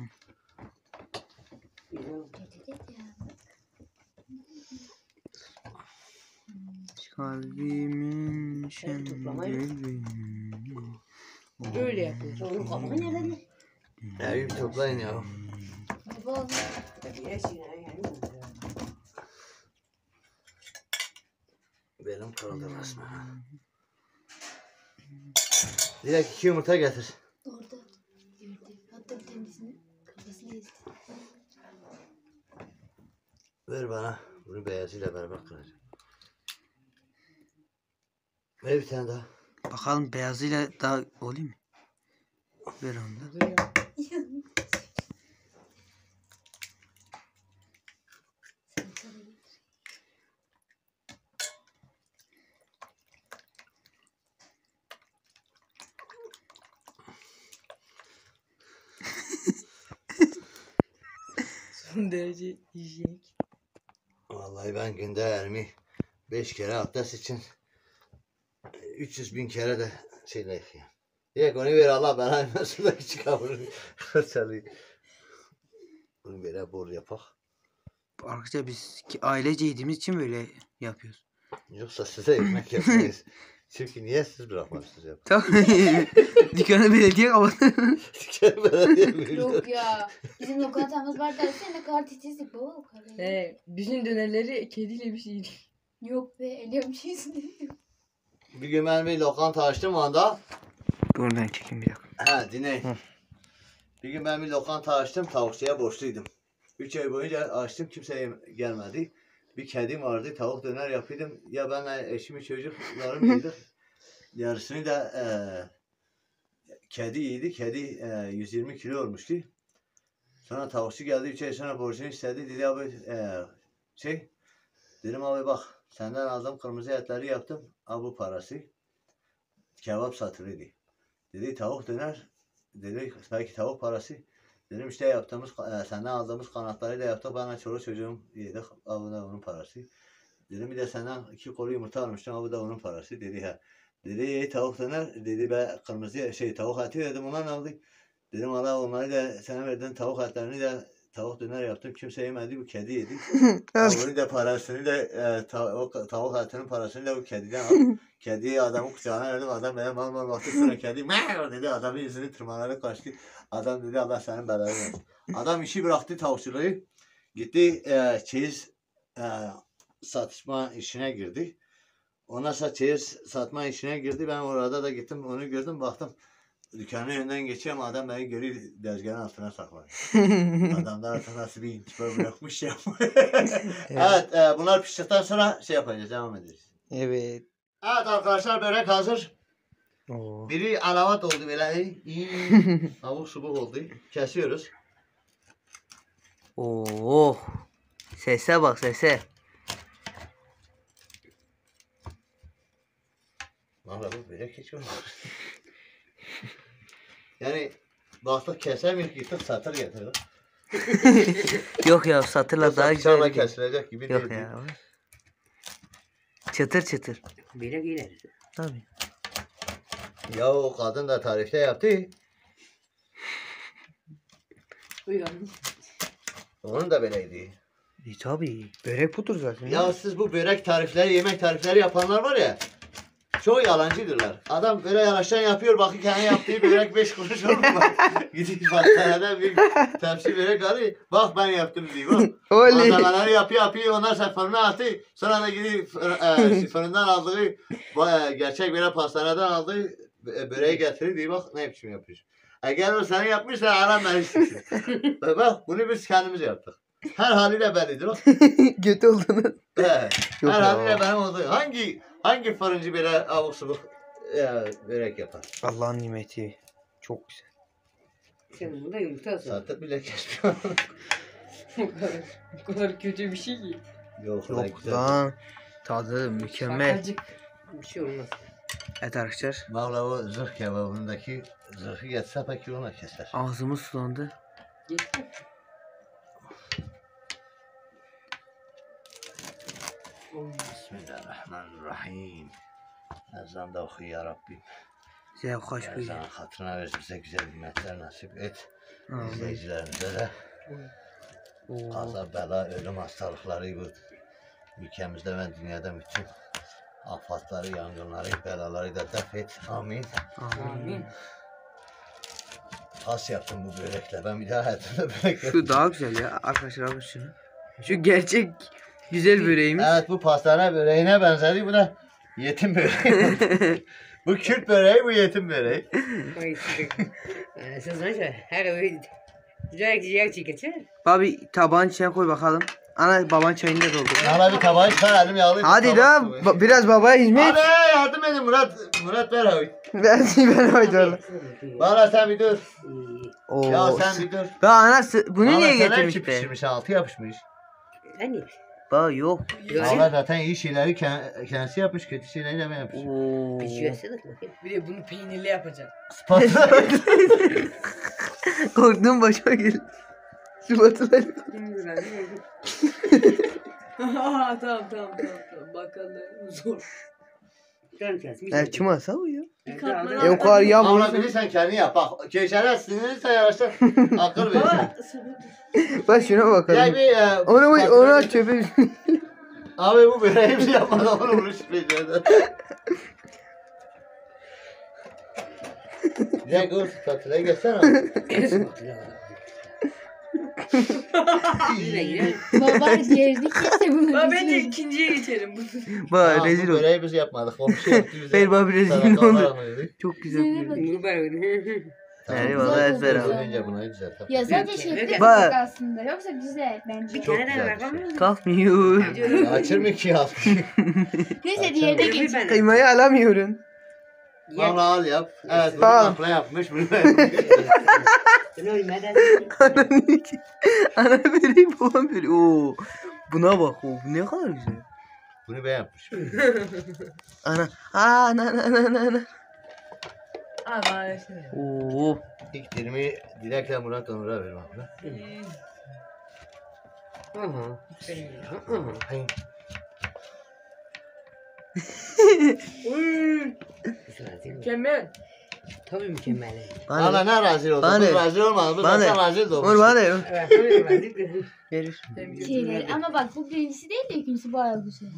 Speaker 3: Güzel oldu.
Speaker 5: Getirdik ya.
Speaker 2: Kalbimin
Speaker 3: toplamayı-
Speaker 2: şembülü.
Speaker 6: Öyle yapıyor.
Speaker 3: Onun kabuğu nerede?
Speaker 1: Evi bir toplayın ya.
Speaker 5: Baba olmuş.
Speaker 3: Bir yer şey yani.
Speaker 1: Benim kırıldı resmen. Direkt 2 yumurta getir.
Speaker 5: Orada gördü. Hatta bir tanesini kafasına ezdi.
Speaker 1: Ver bana. Bunu beyazıyla beraber kıracağım. Ver bir tane daha.
Speaker 2: Bakalım beyazıyla daha olayım mı? Ver onu da.
Speaker 6: Son derece hijyenik.
Speaker 1: Vallahi ben günde elimi 5 kere abdest için 300.000 kere de şeyle yıkayayım. Direkt onu ver Allah belanı versin de çıkar bunu. Fırçalayı. Bunu böyle bol yapak.
Speaker 2: Arkadaşlar biz ailece yediğimiz için böyle yapıyoruz.
Speaker 1: Yoksa size ekmek yapmayız. Çünkü niye siz bırakmazsınız yap?
Speaker 2: Tamam. Dükkanı belediye kapattı.
Speaker 1: Dükkanı belediye mi?
Speaker 5: Yok ya. Bizim lokantamız var dersen ne kadar titizlik baba o kadar.
Speaker 6: Bizim dönerleri kediyle bir şeydi.
Speaker 5: Yok be eliyorum şeysini.
Speaker 1: Bir gün ben bir lokanta açtım o anda.
Speaker 2: Buradan çekeyim bir dakika.
Speaker 1: He dinleyin. Bir gün ben bir lokanta açtım, tavukçuya borçluydum. 3 ay boyunca açtım, kimse gelmedi. Bir kedim vardı, tavuk döner yapıyordum. Ya ben eşimi çocuklarım yedik. Yarısını da kedi yedi. Kedi 120 kilo olmuştu. Sonra tavukçu geldi, 3 ay sonra borcunu istedi. Dedi abi dedim abi bak Senden aldığım kırmızı etleri yaptım. Al bu parası. Kebap satılıydı. Dedi tavuk döner. Dedi belki tavuk parası. Dedim işte senden aldığımız kanatları da yaptık. Bana çoluk çocuğum yedik. Al bu da onun parası. Dedim bir de senden 2 kolu yumurta almıştım. Al bu da onun parası. Dedi ha. Dedi tavuk döner. Dedi ben kırmızı tavuk eti dedim. Onlar ne oldu? Dedim Allah onları da sana verdiğin tavuk etlerini de tavuk döner yaptım. Kimse yemedi. Bu kedi yedi. Onu da parasını da tavuk etinin parasını da bu kediden al. Kediyi adamın kucağına verdim. Adam benim mal baktı. Sonra kedi meow dedi. Adamın yüzünü tırmanarak kaçtı. Adam dedi Allah senin belanı versin. Adam işi bıraktı tavukçuluğu. Gitti çeyiz satışma işine girdi. Ondan sonra çeyiz satma işine girdi. Ben orada da gittim onu gördüm baktım. Dükkanın önünden geçiyorum adam beni geri dezgahın altına sakladı. Adamlar artık nasıl bir intiba bırakmış ya. Evet bunlar piştikten sonra yapacağız devam edeceğiz.
Speaker 2: Evet.
Speaker 1: Evet arkadaşlar börek hazır.
Speaker 2: Oo.
Speaker 1: Biri alavat oldu böyle. Avuk subuk oldu. Kesiyoruz.
Speaker 2: Oo. Sese bak sese.
Speaker 1: Valla bu börek hiç olmaz. Yani baktık kesemiyor gittik satır getirdik.
Speaker 2: Yok ya satırla daha güzel.
Speaker 1: Bıçakla
Speaker 2: değil.
Speaker 1: kesilecek gibi
Speaker 2: Yok
Speaker 1: değil.
Speaker 2: ya. Çıtır çıtır.
Speaker 3: Böyle giyeriz.
Speaker 2: Tabii.
Speaker 1: Ya o kadın da tarifte yaptı.
Speaker 6: Uyan.
Speaker 1: Onun da böyleydi.
Speaker 2: Tabii. Börek budur zaten.
Speaker 1: Ya siz bu börek tarifleri, yemek tarifleri yapanlar var ya. Çok yalancıdırlar. Adam böyle yanaştan yapıyor, bakın kendi yaptığı börek 5 kuruş olmuyor. Gidip pastaneden bir tepsi börek alıyor. Bak ben yaptım diyor. Bak.
Speaker 2: Oley.
Speaker 1: Malzemeleri yapıyor, ondan sonra fırına atıyor. Sonra da gidip fırından aldığı, gerçek böyle pastaneden aldığı böreği getirir diyor. Bak ne biçim yapıyor. Eğer o seni yapmışsa aram beni siksin. Bak bunu biz kendimiz yaptık. Her haliyle bellidir o.
Speaker 2: Kötü oldunuz. Yok
Speaker 1: Her
Speaker 2: ya.
Speaker 1: haliyle benim olduğu. Hangi fırıncı böyle avuk subuk börek yapar?
Speaker 2: Allah'ın nimeti. Çok güzel.
Speaker 3: Sen burada yumurta olsun.
Speaker 1: Satır bile kesmiyor.
Speaker 6: O kadar kötü bir şey ki.
Speaker 1: Yok
Speaker 2: Yok lan. Tadı mükemmel.
Speaker 6: Şakacık.
Speaker 3: Bir şey olmaz.
Speaker 2: Evet arkadaşlar.
Speaker 1: Valla o zırh kebabındaki zırhı geçse peki ona keser.
Speaker 2: Ağzımız sulandı.
Speaker 6: Gitti.
Speaker 1: Bismillahirrahmanirrahim. Ezan da oku ya Rabbim.
Speaker 2: Size hoş bir
Speaker 1: Ezan hatırına ver bize güzel hizmetler nasip et.
Speaker 2: Amin.
Speaker 1: İzleyicilerimize de
Speaker 2: Oo.
Speaker 1: kaza, bela, ölüm hastalıkları bu ülkemizde ve dünyada bütün afatları, yangınları, belaları da def et. Amin.
Speaker 2: Amin.
Speaker 1: Has yaptım bu börekle. Ben bir daha hayatımda börek
Speaker 2: Şu
Speaker 1: yapayım.
Speaker 2: daha güzel ya. Arkadaşlar alın şunu. Şu gerçek güzel böreğimiz.
Speaker 1: Evet bu pastane böreğine benzedi. Bu da yetim böreği. Bu Kürt böreği, bu yetim böreği.
Speaker 3: Siz neyse her öyle güzel çekilse.
Speaker 2: Babi tabağın içine koy bakalım. Ana baban çayını da doldur.
Speaker 1: Bana bir tabağı çıkar elim yağlı.
Speaker 2: Hadi da biraz babaya hizmet.
Speaker 1: Hadi yardım edin Murat. Murat ver abi.
Speaker 2: Ben oydarım.
Speaker 1: Bana sen bir dur.
Speaker 2: Oo.
Speaker 1: Ya sen bir dur.
Speaker 2: Ba anası bunu
Speaker 1: Valla
Speaker 2: niye
Speaker 1: sen hep
Speaker 2: getirmiş be?
Speaker 1: pişirmiş, altı yapışmış.
Speaker 3: Hani
Speaker 2: Ba yok.
Speaker 1: Valla zaten iyi şeyleri kendisi yapmış, kötü şeyleri de ben yapmışım.
Speaker 2: Oo.
Speaker 3: pişiyorsunuz mu?
Speaker 6: Bir de bunu peynirli yapacağım.
Speaker 2: Korktum başıma geldi. Sıfatlar.
Speaker 6: Tamam. Bakalım. Zor.
Speaker 2: Ya kim alsa o ya?
Speaker 6: Katman
Speaker 2: O kadar ya
Speaker 1: Ama
Speaker 2: bunu.
Speaker 1: bilirsen kendin yap. Bak köşene sinirliyse yavaştan akıl verirsen.
Speaker 6: Baba.
Speaker 2: Bak şuna
Speaker 1: Ya
Speaker 2: bakalım.
Speaker 1: bir
Speaker 2: Onu aç çöpe.
Speaker 1: Abi bu böreğimizi yapmadı onu vuruş becerdi. Ya dur tatlıya geçsene.
Speaker 4: Baba yerdik kesin bunu.
Speaker 6: Baba bence ikinciye geçelim.
Speaker 2: Bak
Speaker 1: Aa,
Speaker 2: rezil
Speaker 1: bu
Speaker 2: oldu.
Speaker 1: böreği biz yapmadık. Komşu yaptı bize.
Speaker 2: Hayır bak rezil
Speaker 1: Salata
Speaker 2: oldu.
Speaker 1: olarak yedik.
Speaker 2: Çok güzel.
Speaker 1: Tamam,
Speaker 2: Eyvallah,
Speaker 1: güzel
Speaker 2: Ezber abi.
Speaker 1: önce bunu güzel.
Speaker 4: Ya sadece
Speaker 3: Ben-
Speaker 4: şeflik
Speaker 3: Ben-
Speaker 4: bak aslında. Yoksa güzel bence.
Speaker 3: Bir
Speaker 1: Çok
Speaker 3: tane daha
Speaker 1: güzel bir
Speaker 3: var
Speaker 1: şey.
Speaker 3: ama.
Speaker 2: Kalkmıyor.
Speaker 1: Ya açır mı ki ya?
Speaker 4: Neyse diğerine geç.
Speaker 2: Kıymayı alamıyorum.
Speaker 1: Valla al yap. Evet bunu
Speaker 2: Tamam.
Speaker 1: bakla yapmış. Bunu da yapmış.
Speaker 2: Ana böreği babam böreği. Oo. Buna bak o. Bu ne kadar güzel.
Speaker 1: Bunu ben yapmışım.
Speaker 2: Ana. Ana ana ana ana.
Speaker 6: Aa bana versene.
Speaker 2: Oo.
Speaker 1: İlk dilimi Dilek'le Murat Onur'a verim abla.
Speaker 3: Aha.
Speaker 1: Hayır.
Speaker 6: Mükemmel.
Speaker 3: Tabii mükemmel.
Speaker 1: Bana ne razı oldu?
Speaker 2: Bana
Speaker 1: Bu
Speaker 2: ne?
Speaker 1: razı olmadı. Bu
Speaker 2: Bana
Speaker 1: zaten
Speaker 2: ne?
Speaker 1: razı olmuş.
Speaker 2: Onur bana ver.
Speaker 3: Verir.
Speaker 2: Verir.
Speaker 4: Şeyler. Ama bak bu birincisi değil de ikincisi bayağı güzel.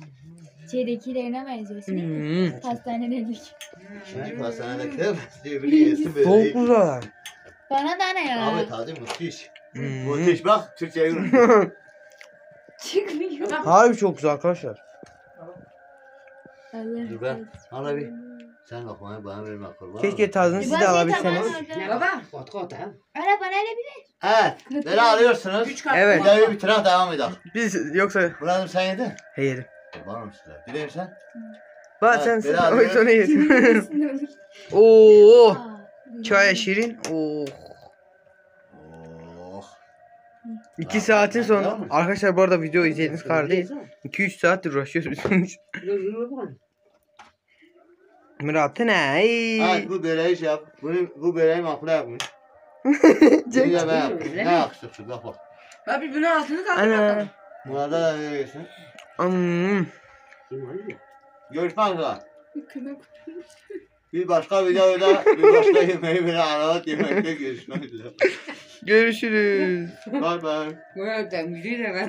Speaker 4: Şeydekilerine benziyorsun değil mi?
Speaker 2: Hmm.
Speaker 4: Pastanedeki.
Speaker 1: Şimdi pastanedeki de biri yesin
Speaker 2: Çok
Speaker 1: böyle.
Speaker 2: güzel.
Speaker 4: Bana da ne ya?
Speaker 1: Abi tadı müthiş.
Speaker 2: Hmm.
Speaker 1: Müthiş bak Türkçe'ye görün.
Speaker 4: Çıkmıyor.
Speaker 2: Harbi çok güzel arkadaşlar.
Speaker 1: Dur ben. Hala bir. Sen lokmayı bana verme kurban.
Speaker 2: Keşke tadını siz de alabilseniz.
Speaker 3: Baba. Kot kot ha.
Speaker 4: Ara bana öyle bir
Speaker 1: Evet. Beni alıyorsunuz.
Speaker 6: 3 kat.
Speaker 2: Evet.
Speaker 1: Videoyu bitirelim devam edelim.
Speaker 2: Biz yoksa
Speaker 1: Murat'ım sen yedin.
Speaker 2: he yedim.
Speaker 1: Kurbanım size. Bileyim sen.
Speaker 2: Bak
Speaker 1: Evet,
Speaker 2: sen
Speaker 1: beraber-
Speaker 2: o sonra yedim.
Speaker 4: olur.
Speaker 2: Oo.
Speaker 4: Aa,
Speaker 2: Çaya şirin. Oo.
Speaker 1: Oh.
Speaker 2: 2 saatin sonra. Arkadaşlar bu arada video izlediğiniz kadar değil. 2-3 saattir uğraşıyoruz biz. Murat'ı ne?
Speaker 1: Evet bu böreği şey yap. Bu böreği mahfule yapmış. Bunu da ben yaptım. Ne yakışıklı bak bak.
Speaker 6: Abi bunun altını kaldır
Speaker 2: Ana.
Speaker 6: bakalım.
Speaker 1: Murat'a da ne gelsin.
Speaker 2: Hmm.
Speaker 1: Görüşmek üzere. Bir başka videoda bir başka yemeği bile aralık yemekte görüşmek üzere.
Speaker 2: Görüşürüz.
Speaker 1: Bye bye.
Speaker 3: Bu arada müziği de ver.